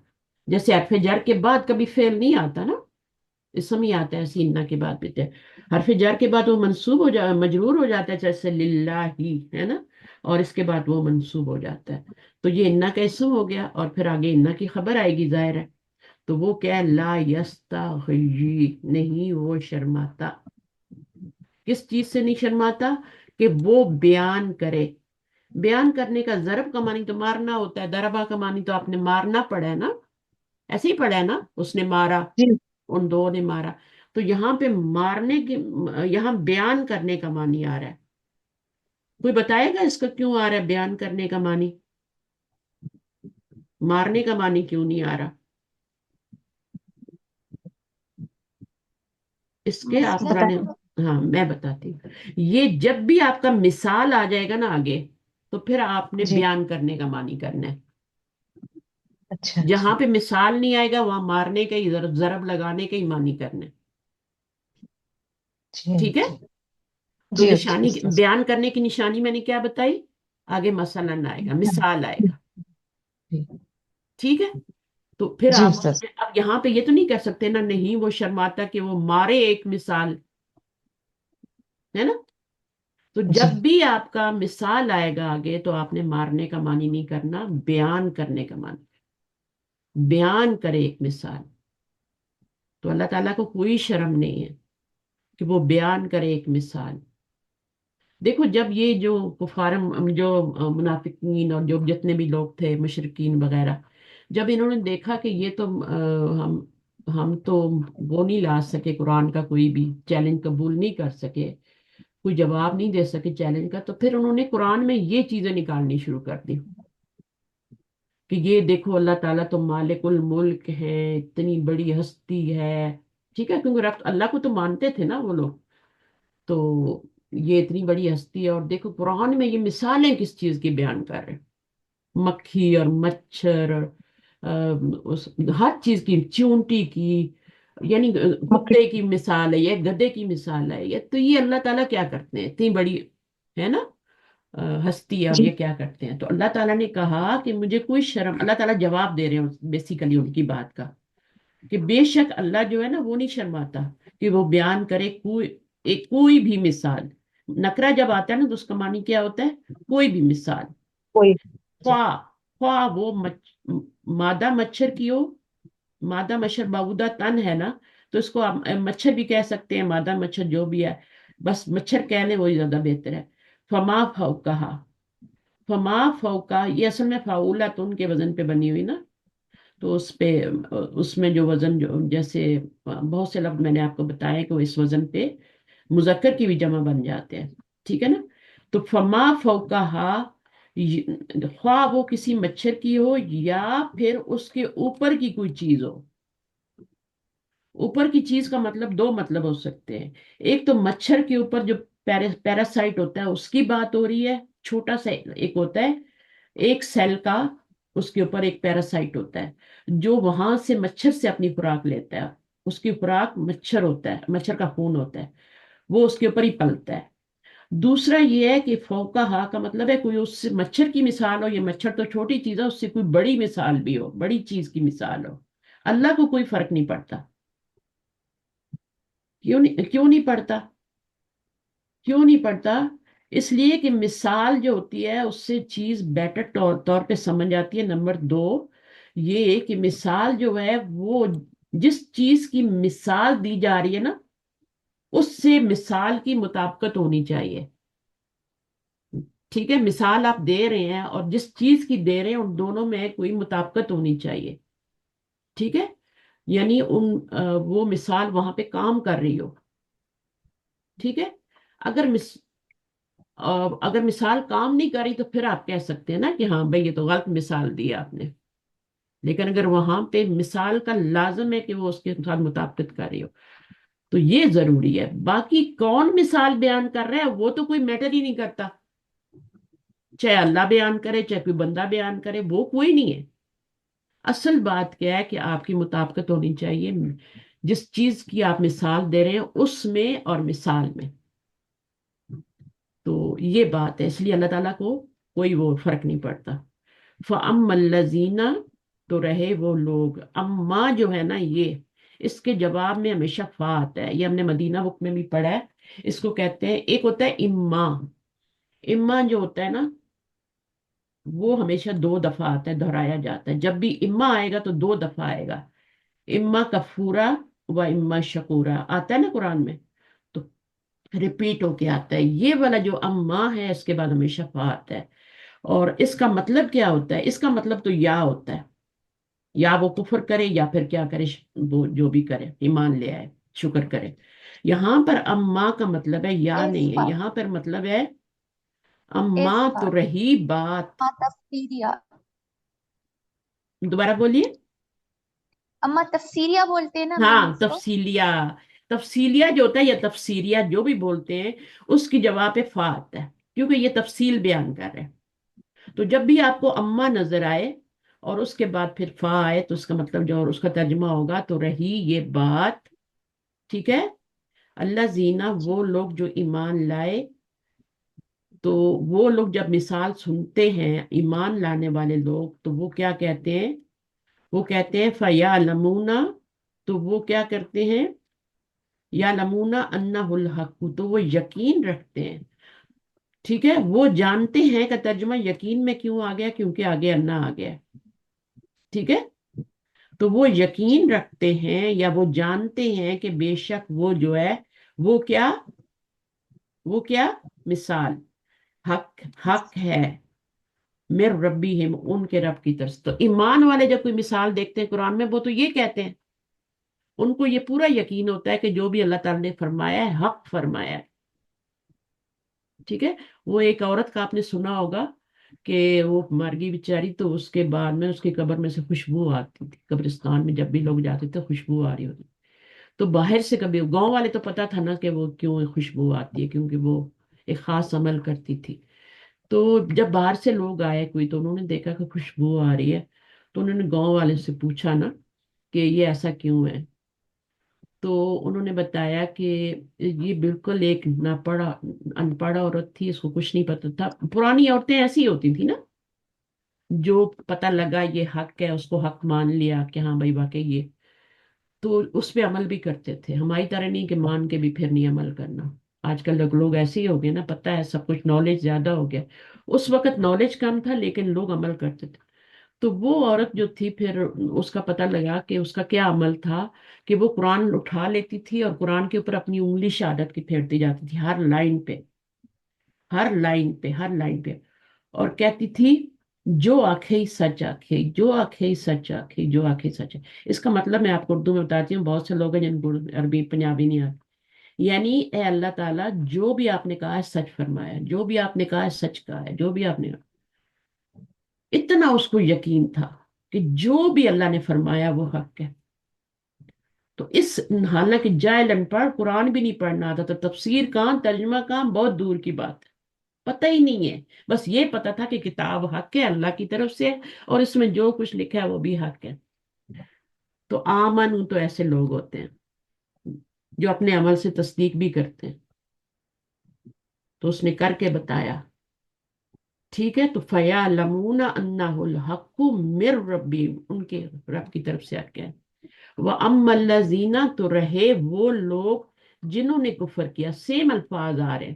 جیسے حرف جر کے بعد کبھی فعل نہیں آتا نا، اسم ہی آتا ہے، ایسے انا کے بعد بھی حرف جر کے بعد وہ منصوب ہو مجرور ہو جاتا ہے، جیسے للہ ہی ہے نا، اور اس کے بعد وہ منصوب ہو جاتا ہے۔ تو یہ انا کا اسم ہو گیا، اور پھر آگے انا کی خبر آئے گی، ظاہر ہے۔ تو وہ کیا ہے؟ لا یستحیی، نہیں وہ شرماتا۔ کس چیز سے نہیں شرماتا؟ کہ وہ بیان کرے۔ بیان کرنے کا ضرب کا معنی تو مارنا ہوتا ہے، ضربہ کا معنی تو آپ نے مارنا پڑا ہے نا، ایسے ہی پڑھا ہے نا، اس نے مارا، جی ان دو نے مارا۔ تو یہاں پہ مارنے کی، یہاں بیان کرنے کا معنی آ رہا ہے۔ کوئی بتائے گا اس کا کیوں آ رہا ہے بیان کرنے کا معنی؟ مارنے کا معنی کیوں نہیں آ رہا؟ اس کے آپ بتا۔ پرانے، ہاں میں بتاتی ہوں۔ یہ جب بھی آپ کا مثال آ جائے گا نا آگے، تو پھر آپ نے جی بیان کرنے کا معنی کرنا ہے۔ اچھا جہاں اچھا پہ مثال نہیں آئے گا وہاں مارنے کا ہی، ضرب لگانے کا ہی معنی کرنا ہے، جی ٹھیک ہے؟ تو جی جی نشانی، استاذ بیان کرنے کی نشانی میں نے کیا بتائی؟ آگے مثلاً آئے گا، مثال آئے گا، جی ٹھیک ہے؟ تو پھر جی آپ اس استاذ میں اب یہاں پہ یہ تو نہیں کہہ سکتے نا، نہیں وہ شرماتا کہ وہ مارے، ایک مثال ہے نا؟ تو جی جب بھی آپ کا مثال آئے گا آگے، تو آپ نے مارنے کا معنی نہیں کرنا، بیان کرنے کا معنی، بیان کرے ایک مثال۔ تو اللہ تعالیٰ کو کوئی شرم نہیں ہے کہ وہ بیان کرے ایک مثال۔ دیکھو جب یہ جو کفار، جو منافقین اور جو جتنے بھی لوگ تھے مشرکین وغیرہ، جب انہوں نے دیکھا کہ یہ تو ہم تو وہ نہیں لا سکے، قرآن کا کوئی بھی چیلنج قبول نہیں کر سکے، کوئی جواب نہیں دے سکے چیلنج کا، تو پھر انہوں نے قرآن میں یہ چیزیں نکالنی شروع کر دی کہ یہ دیکھو اللہ تعالیٰ تو مالک الملک ہے، اتنی بڑی ہستی ہے، ٹھیک ہے؟ کیونکہ رب اللہ کو تو مانتے تھے نا وہ لوگ، تو یہ اتنی بڑی ہستی ہے، اور دیکھو قرآن میں یہ مثالیں کس چیز کی بیان کر رہے ہیں، مکھی اور مچھر، ہر چیز کی، چونٹی کی، یعنی مکڑی۔ کتے کی مثال ہے، یہ گدے کی مثال ہے، یہ تو یہ اللہ تعالیٰ کیا کرتے ہیں؟ اتنی بڑی ہے نا ہستی ہے، اور جی یہ کیا کرتے ہیں؟ تو اللہ تعالیٰ نے کہا کہ مجھے کوئی شرم، اللہ تعالیٰ جواب دے رہے ہیں بیسیکلی ان کی بات کا، کہ بے شک اللہ جو ہے نا وہ نہیں شرماتا کہ وہ بیان کرے کوئی بھی مثال۔ نکرہ جب آتا ہے نا تو اس کا معنی کیا ہوتا ہے؟ کوئی بھی مثال، کوئی۔ جی خواہ خواہ وہ مادہ مچھر کی ہو، مادہ مچھر بعودہ تن ہے نا، تو اس کو آپ مچھر بھی کہہ سکتے ہیں، مادہ مچھر جو بھی ہے، بس مچھر کہہ لیں وہی زیادہ بہتر ہے۔ فما فوقہا، فما فوقہ یہ اصل میں فاولہ تن کے وزن پہ بنی ہوئی نا، تو اس پہ، اس میں جو وزن، جو جیسے بہت سے لفظ میں نے آپ کو بتایا کہ وہ اس وزن پہ مذکر کی بھی جمع بن جاتے ہیں، ٹھیک ہے نا؟ تو فما فوقہا، خواہ وہ کسی مچھر کی ہو یا پھر اس کے اوپر کی کوئی چیز ہو۔ اوپر کی چیز کا مطلب دو مطلب ہو سکتے ہیں، ایک تو مچھر کے اوپر جو پیراسائٹ ہوتا ہے اس کی بات ہو رہی ہے، چھوٹا سا ایک ہوتا ہے، ایک سیل کا، اس کے اوپر ایک پیراسائٹ ہوتا ہے جو وہاں سے مچھر سے اپنی خوراک لیتا ہے، اس کی خوراک مچھر ہوتا ہے، مچھر کا خون ہوتا ہے، وہ اس کے اوپر ہی پلتا ہے۔ دوسرا یہ ہے کہ فوقہا کا مطلب ہے کوئی اس سے مچھر کی مثال ہو، یہ مچھر تو چھوٹی چیز ہے، اس سے کوئی بڑی مثال بھی ہو، بڑی چیز کی مثال ہو۔ اللہ کو کوئی فرق نہیں پڑتا، کیوں نہیں پڑتا؟ کیوں نہیں پڑتا؟ اس لیے کہ مثال جو ہوتی ہے اس سے چیز بیٹر طور پہ سمجھ آتی ہے۔ نمبر دو یہ کہ مثال جو ہے وہ جس چیز کی مثال دی جا رہی ہے نا، اس سے مثال کی مطابقت ہونی چاہیے، ٹھیک ہے، مثال آپ دے رہے ہیں اور جس چیز کی دے رہے ہیں ان دونوں میں کوئی مطابقت ہونی چاہیے. ٹھیک ہے، یعنی وہ مثال وہاں پہ کام کر رہی ہو. ٹھیک ہے، اگر اگر مثال کام نہیں کری تو پھر آپ کہہ سکتے ہیں نا کہ ہاں بھائی یہ تو غلط مثال دی آپ نے. لیکن اگر وہاں پہ مثال کا لازم ہے کہ وہ اس کے ساتھ مطابقت کر رہی ہو تو یہ ضروری ہے. باقی کون مثال بیان کر رہا ہے وہ تو کوئی میٹر ہی نہیں کرتا، چاہے اللہ بیان کرے چاہے کوئی بندہ بیان کرے، وہ کوئی نہیں ہے. اصل بات کیا ہے کہ آپ کی مطابقت ہونی چاہیے جس چیز کی آپ مثال دے رہے ہیں اس میں اور مثال میں. تو یہ بات ہے، اس لیے اللہ تعالیٰ کو کوئی وہ فرق نہیں پڑتا. فَأَمَّا الَّذِينَ، تو رہے وہ لوگ. اما جو ہے نا یہ اس کے جواب میں ہمیشہ فا آتا ہے، یہ ہم نے مدینہ بک میں بھی پڑھا ہے. اس کو کہتے ہیں، ایک ہوتا ہے اما. اما جو ہوتا ہے نا وہ ہمیشہ دو دفعہ آتا ہے، دہرایا جاتا ہے. جب بھی اما آئے گا تو دو دفعہ آئے گا. اما کفورا و اما شکورا آتا ہے نا قرآن میں، تو ریپیٹ ہو کے آتا ہے. یہ والا جو اما ہے اس کے بعد ہمیشہ فا آتا ہے. اور اس کا مطلب کیا ہوتا ہے؟ اس کا مطلب تو یا ہوتا ہے، یا وہ کفر کرے یا پھر کیا کرے، وہ جو بھی کرے ایمان لے آئے، شکر کرے. یہاں پر اما کا مطلب ہے یا اس نہیں ہے، بات یہاں پر مطلب ہے اما اس تو بات رہی بات. اما تفسیریہ، دوبارہ بولیے. اما تفسیریہ بولتے ہیں نا میم ہاں اس کو. تفصیلیہ. تفصیلیہ جو ہوتا ہے یا تفسیریہ جو بھی بولتے ہیں اس کی جواب پہ فا آتا ہے کیونکہ یہ تفصیل بیان کر رہے ہیں. تو جب بھی آپ کو اما نظر آئے اور اس کے بعد پھر فا آئے تو اس کا مطلب جو اور اس کا ترجمہ ہوگا تو رہی یہ بات. ٹھیک ہے، اللہ زینہ وہ لوگ جو ایمان لائے. تو وہ لوگ جب مثال سنتے ہیں ایمان لانے والے لوگ تو وہ کیا کہتے ہیں؟ وہ کہتے ہیں فیا لمونا، تو وہ کیا کرتے ہیں؟ یا لمونا انہ الحق، تو وہ یقین رکھتے ہیں. ٹھیک ہے، وہ جانتے ہیں کا ترجمہ یقین میں کیوں آ گیا؟ کیونکہ آگے انا آ گیا. ٹھیک ہے، تو وہ یقین رکھتے ہیں یا وہ جانتے ہیں کہ بے شک وہ جو ہے وہ کیا، وہ کیا مثال حق حق ہے مر ربیہم، ان کے رب کی طرف. تو ایمان والے جب کوئی مثال دیکھتے ہیں قرآن میں وہ تو یہ کہتے ہیں، ان کو یہ پورا یقین ہوتا ہے کہ جو بھی اللہ تعالیٰ نے فرمایا ہے حق فرمایا ہے. ٹھیک ہے، وہ ایک عورت کا آپ نے سنا ہوگا کہ وہ مر گئی بیچاری تو اس کے بعد میں اس کی قبر میں سے خوشبو آتی تھی. قبرستان میں جب بھی لوگ جاتے تھے خوشبو آ رہی ہوتی. تو باہر سے کبھی گاؤں والے تو پتا تھا نا کہ وہ کیوں خوشبو آتی ہے، کیونکہ وہ ایک خاص عمل کرتی تھی. تو جب باہر سے لوگ آئے کوئی تو انہوں نے دیکھا کہ خوشبو آ رہی ہے تو انہوں نے گاؤں والے سے پوچھا نا کہ یہ ایسا کیوں ہے. تو انہوں نے بتایا کہ یہ بالکل ایک نہ پڑھا ان پڑھ عورت تھی، اس کو کچھ نہیں پتا تھا. پرانی عورتیں ایسی ہوتی تھی نا، جو پتہ لگا یہ حق ہے اس کو حق مان لیا کہ ہاں بھائی واقعی یہ، تو اس پہ عمل بھی کرتے تھے. ہماری طرح نہیں کہ مان کے بھی پھر نہیں عمل کرنا. آج کل لوگ ایسے ہی ہو گئے نا، پتہ ہے سب کچھ، نالج زیادہ ہو گیا. اس وقت نالج کم تھا لیکن لوگ عمل کرتے تھے. تو وہ عورت جو تھی پھر اس کا پتہ لگا کہ اس کا کیا عمل تھا کہ وہ قرآن اٹھا لیتی تھی اور قرآن کے اوپر اپنی انگلی شہادت کی پھیرتی جاتی تھی ہر لائن پہ، ہر لائن پہ، ہر لائن پہ. اور کہتی تھی جو آنکھیں سچ آنکھیں، جو آنکھیں سچ آنکھیں، جو آنکھیں سچ ہے. اس کا مطلب میں آپ کو اردو میں بتاتی ہوں، بہت سے لوگ ہیں جن کو عربی پنجابی نہیں آتی. یعنی اے اللہ تعالیٰ جو بھی آپ نے کہا ہے سچ فرمایا، جو بھی آپ نے کہا ہے سچ کہا ہے، جو بھی آپ نے کہا. اتنا اس کو یقین تھا کہ جو بھی اللہ نے فرمایا وہ حق ہے. تو اس حالانکہ جاہل ان پڑھ قرآن بھی نہیں پڑھنا آتا تو تفسیر کہاں ترجمہ کہاں بہت دور کی بات ہے، پتہ ہی نہیں ہے. بس یہ پتہ تھا کہ کتاب حق ہے اللہ کی طرف سے اور اس میں جو کچھ لکھا ہے وہ بھی حق ہے. تو آمن تو ایسے لوگ ہوتے ہیں جو اپنے عمل سے تصدیق بھی کرتے ہیں. تو اس نے کر کے بتایا. ٹھیک ہے، تو فیا لمون انہ الحق مر ربی، ان کے رب کی طرف سے حق ہے. وہ ام الذین، تو رہے وہ لوگ جنہوں نے کفر کیا. سیم الفاظ آ رہے ہیں،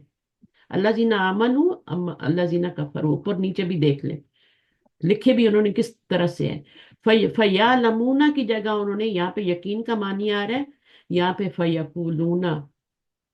اللہ زینہ آمنو اللہ زینہ کفر، اوپر نیچے بھی دیکھ لیں لکھے بھی انہوں نے کس طرح سے ہے. فیا لمونا کی جگہ انہوں نے یہاں پہ یقین کا معنی آ رہا ہے، یہاں پہ فیقولونا.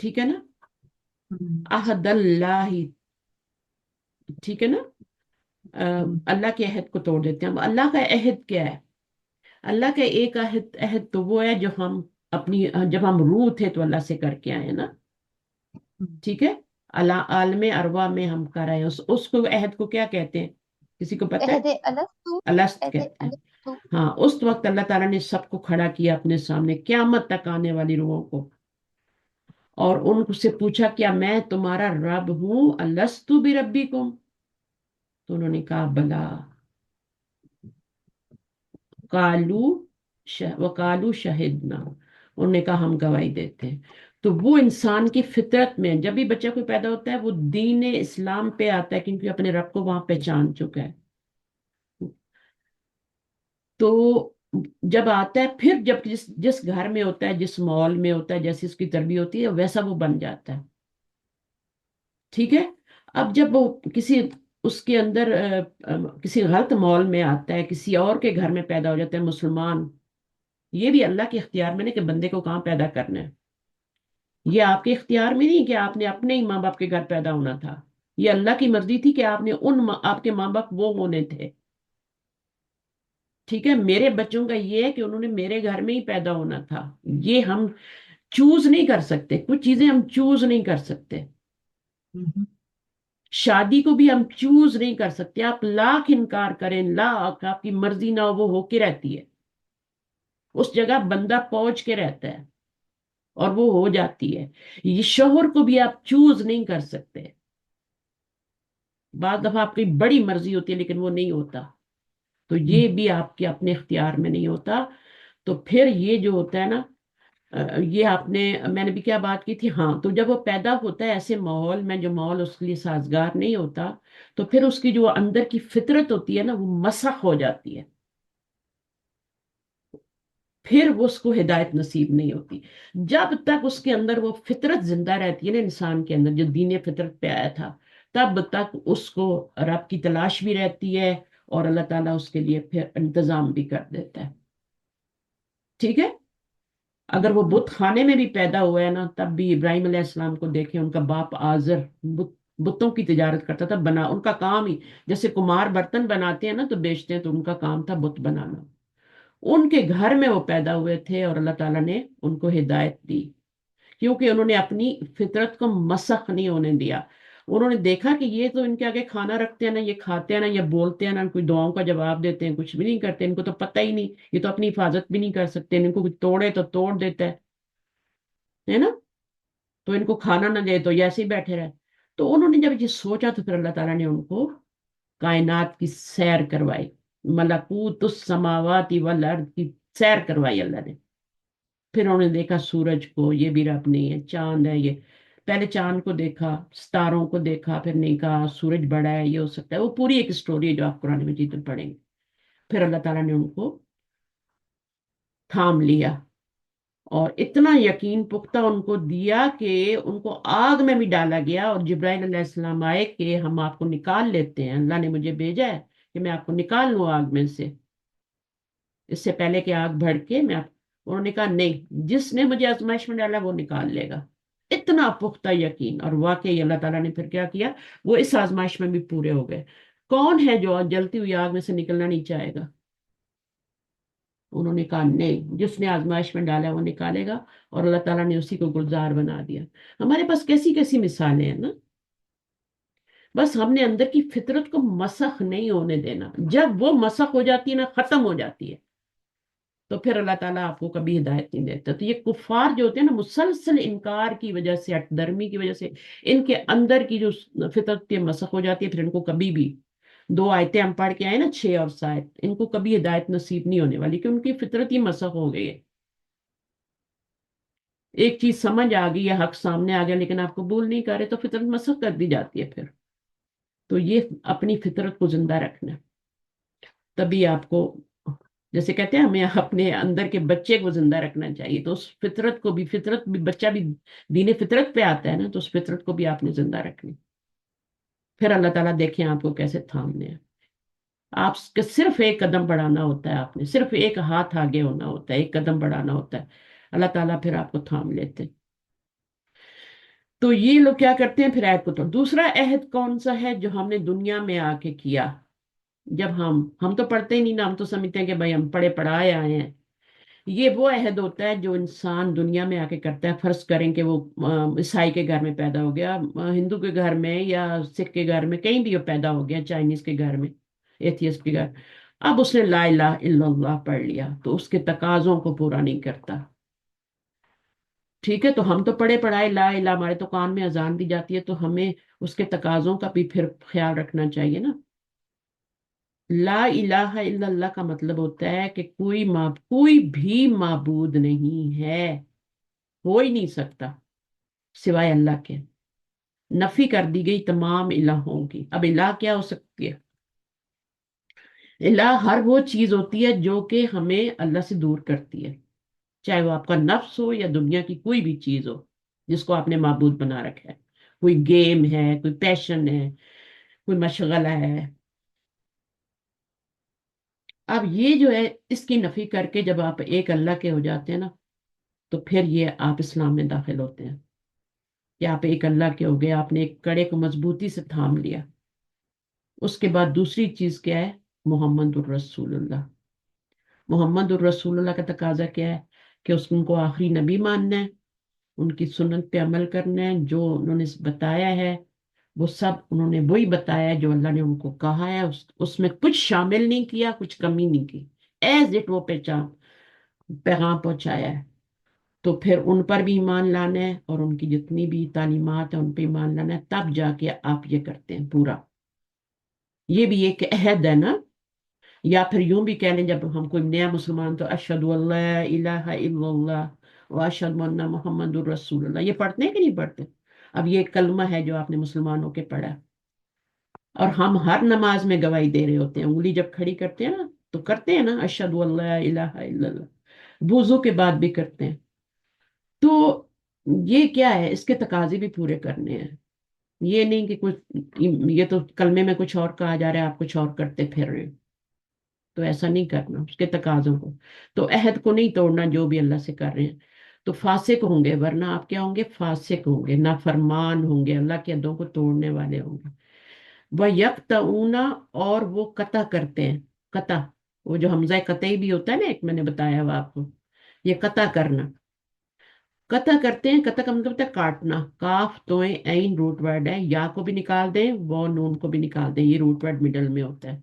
ٹھیک ہے نا؟ ہوں، عہد اللہ، ٹھیک ہے نا؟ ہوں، اللہ کے عہد کو توڑ دیتے ہیں. اب اللہ کا عہد کیا ہے؟ اللہ کا ایک عہد تو وہ ہے جو ہم اپنی، جب ہم روح تھے تو اللہ سے کر کے آئے نا. ہوں۔ ٹھیک ہے؟ اللہ عالم ارواح میں ہم کر رہے ہیں، اس کو عہد کو کیا کہتے ہیں؟ کسی کو پتہ ہے؟ عہد الستو، الست عہد کہتے ہیں. الستو. ہاں، اس وقت اللہ تعالیٰ نے سب کو کھڑا کیا اپنے سامنے، قیامت تک آنے والی روحوں کو، اور ان سے پوچھا کیا میں تمہارا رب ہوں؟ الستو بربکم؟ تو انہوں نے کہا بلا. کالو وکالو شہدنا، انہوں نے کہا ہم گواہی دیتے ہیں. تو وہ انسان کی فطرت میں جب بھی بچہ کوئی پیدا ہوتا ہے وہ دین اسلام پہ آتا ہے، کیونکہ اپنے رب کو وہاں پہچان چکا ہے. تو جب آتا ہے پھر، جب جس گھر میں ہوتا ہے، جس ماحول میں ہوتا ہے، جیسی اس کی تربیت ہوتی ہے ویسا وہ بن جاتا ہے. ٹھیک ہے؟ اب جب وہ کسی اس کے اندر کسی غلط ماحول میں آتا ہے، کسی اور کے گھر میں پیدا ہو جاتا ہے مسلمان، یہ بھی اللہ کے اختیار میں نہیں کہ بندے کو کہاں پیدا کرنا ہے. یہ آپ کے اختیار میں نہیں کہ آپ نے اپنے ہی ماں باپ کے گھر پیدا ہونا تھا. یہ اللہ کی مرضی تھی کہ آپ نے آپ کے ماں باپ وہ ہونے تھے. ٹھیک ہے؟ میرے بچوں کا یہ ہے کہ انہوں نے میرے گھر میں ہی پیدا ہونا تھا. یہ ہم چوز نہیں کر سکتے، کچھ چیزیں ہم چوز نہیں کر سکتے. ہوں، شادی کو بھی ہم چوز نہیں کر سکتے. آپ لاکھ انکار کریں، لاکھ آپ کی مرضی نہ ہو کے رہتی ہے. اس جگہ بندہ پہنچ کے رہتا ہے اور وہ ہو جاتی ہے. یہ شوہر کو بھی آپ چوز نہیں کر سکتے. بعض دفعہ آپ کی بڑی مرضی ہوتی ہے لیکن وہ نہیں ہوتا، تو ہوں، یہ بھی آپ کے اپنے اختیار میں نہیں ہوتا. تو پھر یہ جو ہوتا ہے نا، یہ میں نے بھی کیا بات کی تھی، ہاں. تو جب وہ پیدا ہوتا ہے ایسے ماحول میں جو ماحول اس کے لیے سازگار نہیں ہوتا، تو پھر اس کی جو اندر کی فطرت ہوتی ہے نا وہ مسخ ہو جاتی ہے. پھر وہ اس کو ہدایت نصیب نہیں ہوتی. جب تک اس کے اندر وہ فطرت زندہ رہتی ہے نا، انسان کے اندر جو دین فطرت پہ آیا تھا، تب تک اس کو رب کی تلاش بھی رہتی ہے، اور اللہ تعالیٰ اس کے لیے پھر انتظام بھی کر دیتا ہے. ٹھیک ہے؟ اگر وہ بت خانے میں بھی پیدا ہوا ہے نا، تب بھی ابراہیم علیہ السلام کو دیکھیں، ان کا باپ آزر بتوں کی تجارت کرتا تھا. ان کا کام ہی جیسے کمار برتن بناتے ہیں نا تو بیچتے ہیں، تو ان کا کام تھا بت بنانا. ان کے گھر میں وہ پیدا ہوئے تھے اور اللہ تعالیٰ نے ان کو ہدایت دی، کیونکہ انہوں نے اپنی فطرت کو مسخ نہیں ہونے دیا. انہوں نے دیکھا کہ یہ تو ان کے آگے کھانا رکھتے ہیں نا، یہ کھاتے ہیں نا، یہ بولتے ہیں نا، کوئی دعاؤں کا جواب دیتے ہیں، کچھ بھی نہیں کرتے، ان کو تو پتہ ہی نہیں، یہ تو اپنی حفاظت بھی نہیں کر سکتے، ان کو کچھ توڑے تو توڑ دیتا ہے نا، تو ان کو کھانا نہ دے تو یہ ایسے ہی بیٹھے رہے. تو انہوں نے جب یہ سوچا تو پھر اللہ تعالیٰ نے ان کو کائنات کی سیر کروائی، ملکوت السماوات والارض کی سیر کروائی اللہ نے. پھر انہوں نے دیکھا سورج کو، یہ بھی رب نہیں ہے، چاند ہے یہ. پہلے چاند کو دیکھا، ستاروں کو دیکھا، پھر نہیں کہا سورج بڑا ہے، یہ ہو سکتا ہے. وہ پوری ایک سٹوری ہے جو آپ قرآن مجید میں پڑھیں گے. پھر اللہ تعالیٰ نے ان کو تھام لیا اور اتنا یقین پختہ ان کو دیا کہ ان کو آگ میں بھی ڈالا گیا، اور جبرائیل علیہ السلام آئے کہ ہم آپ کو نکال لیتے ہیں، اللہ نے مجھے بھیجا ہے کہ میں آپ کو نکال لوں آگ میں سے، اس سے پہلے کہ آگ بھڑکے میں آپ. انہوں نے کہا نہیں، جس نے مجھے آزمائش میں ڈالا وہ نکال لے گا. اتنا پختہ یقین، اور واقعی اللہ تعالیٰ نے پھر کیا کیا، وہ اس آزمائش میں بھی پورے ہو گئے. کون ہے جو جلتی ہوئی آگ میں سے نکلنا نہیں چاہے گا؟ انہوں نے کہا نہیں، جس نے آزمائش میں ڈالا وہ نکالے گا، اور اللہ تعالیٰ نے اسی کو گلزار بنا دیا. ہمارے پاس کیسی کیسی مثالیں ہیں نا. بس ہم نے اندر کی فطرت کو مسخ نہیں ہونے دینا. جب وہ مسخ ہو جاتی ہے نا، ختم ہو جاتی ہے، تو پھر اللہ تعالیٰ آپ کو کبھی ہدایت نہیں دیتا. تو یہ کفار جو ہوتے ہیں نا، مسلسل انکار کی وجہ سے، ہٹ درمی کی وجہ سے، ان کے اندر کی جو فطرت کی مسخ ہو جاتی ہے، پھر ان کو کبھی بھی 2 آیتیں ہم پڑھ کے آئے نا، 6 اور 7، ان کو کبھی ہدایت نصیب نہیں ہونے والی، کہ ان کی فطرت ہی مسخ ہو گئی ہے. ایک چیز سمجھ آ گئی یا حق سامنے آ گیا لیکن آپ قبول نہیں کر رہے، تو فطرت مسخ کر دی جاتی ہے پھر. تو یہ اپنی فطرت کو زندہ رکھنا، تبھی آپ کو، جیسے کہتے ہیں ہمیں اپنے اندر کے بچے کو زندہ رکھنا چاہیے، تو اس فطرت کو بھی، فطرت بھی، بچہ بھی دین فطرت پہ آتا ہے نا، تو اس فطرت کو بھی آپ نے زندہ رکھنی. پھر اللہ تعالیٰ دیکھیں آپ کو کیسے تھامنے ہیں. آپ کے صرف ایک قدم بڑھانا ہوتا ہے، آپ نے صرف ایک ہاتھ آگے ہونا ہوتا ہے، ایک قدم بڑھانا ہوتا ہے، اللہ تعالیٰ پھر آپ کو تھام لیتے ہیں. تو یہ لوگ کیا کرتے ہیں، پھر عہد کو توڑ. دوسرا عہد کون سا ہے جو ہم نے دنیا میں آ کے کیا؟ جب ہم تو پڑھتے ہی نہیں نا، ہم تو سمجھتے ہیں کہ بھائی ہم پڑھے پڑھائے آئے ہیں. یہ وہ عہد ہوتا ہے جو انسان دنیا میں آ کے کرتا ہے. فرض کریں کہ وہ عیسائی کے گھر میں پیدا ہو گیا، ہندو کے گھر میں یا سکھ کے گھر میں، کہیں بھی وہ پیدا ہو گیا، چائنیز کے گھر میں، ایتھیسٹ کے گھر. اب اس نے لا الہ الا اللہ پڑھ لیا تو اس کے تقاضوں کو پورا نہیں کرتا. ٹھیک ہے، تو ہم تو پڑھے پڑھائے، لا الہ، ہمارے تو کان میں اذان دی جاتی ہے، تو ہمیں اس کے تقاضوں کا بھی پھر خیال رکھنا چاہیے نا. لا الہ الا اللہ کا مطلب ہوتا ہے کہ کوئی بھی معبود نہیں ہے، ہو ہی نہیں سکتا سوائے اللہ کے. نفی کر دی گئی تمام الہوں کی. اب الہ کیا ہو سکتی ہے؟ الہ ہر وہ چیز ہوتی ہے جو کہ ہمیں اللہ سے دور کرتی ہے، چاہے وہ آپ کا نفس ہو یا دنیا کی کوئی بھی چیز ہو جس کو آپ نے معبود بنا رکھا ہے. کوئی گیم ہے، کوئی پیشن ہے، کوئی مشغلہ ہے. اب یہ جو ہے، اس کی نفی کر کے جب آپ ایک اللہ کے ہو جاتے ہیں نا، تو پھر یہ آپ اسلام میں داخل ہوتے ہیں کہ آپ ایک اللہ کے ہو گئے، آپ نے ایک کڑے کو مضبوطی سے تھام لیا. اس کے بعد دوسری چیز کیا ہے؟ محمد الرسول اللہ. محمد الرسول اللہ کا تقاضا کیا ہے؟ کہ ان کو آخری نبی ماننا ہے، ان کی سنت پہ عمل کرنا ہے، جو انہوں نے بتایا ہے وہ سب انہوں نے وہی بتایا ہے جو اللہ نے ان کو کہا ہے. اس میں کچھ شامل نہیں کیا، کچھ کمی نہیں کی، ایز اٹ وہ پہچان پیغام پہنچایا ہے. تو پھر ان پر بھی ایمان لانا ہے، اور ان کی جتنی بھی تعلیمات ہیں ان پہ ایمان لانا ہے، تب جا کے آپ یہ کرتے ہیں پورا. یہ بھی ایک عہد ہے نا. یا پھر یوں بھی کہہ لیں، جب ہم کوئی نیا مسلمان، تو اشہد اللہ الہ الا اللہ و اشہد ان محمد الرسول اللہ، یہ پڑھتے ہیں کہ نہیں پڑھتے؟ اب یہ ایک کلمہ ہے جو آپ نے مسلمان ہو کے پڑھا. اور ہم ہر نماز میں گواہی دے رہے ہوتے ہیں، انگلی جب کھڑی کرتے ہیں نا تو کرتے ہیں نا اشہد اللہ الہ الا اللہ، وضو کے بعد بھی کرتے ہیں. تو یہ کیا ہے؟ اس کے تقاضے بھی پورے کرنے ہیں. یہ نہیں کہ کچھ، یہ تو کلمے میں کچھ اور کہا جا رہا ہے، آپ کچھ اور کرتے پھر رہے ہیں. تو ایسا نہیں کرنا، اس کے تقاضوں کو. تو عہد کو نہیں توڑنا جو بھی اللہ سے کر رہے ہیں. تو فاسق ہوں گے، ورنہ آپ کیا ہوں گے؟ فاسق ہوں گے، نافرمان ہوں گے، اللہ کے عہدوں کو توڑنے والے ہوں گے. وَيَقْطَعُونَ، اور وہ قطع کرتے ہیں. قطع، وہ جو حمزہ قطعی بھی ہوتا ہے نا، ایک میں نے بتایا ہوا آپ کو، یہ قطع کرنا. قطع کرتے ہیں، قطع کا مطلب ہوتا ہے کاٹنا. کاف توئیں عین روٹ ورڈ ہے، یا کو بھی نکال دیں، وہ نون کو بھی نکال دیں، یہ روٹ ورڈ مڈل میں ہوتا ہے.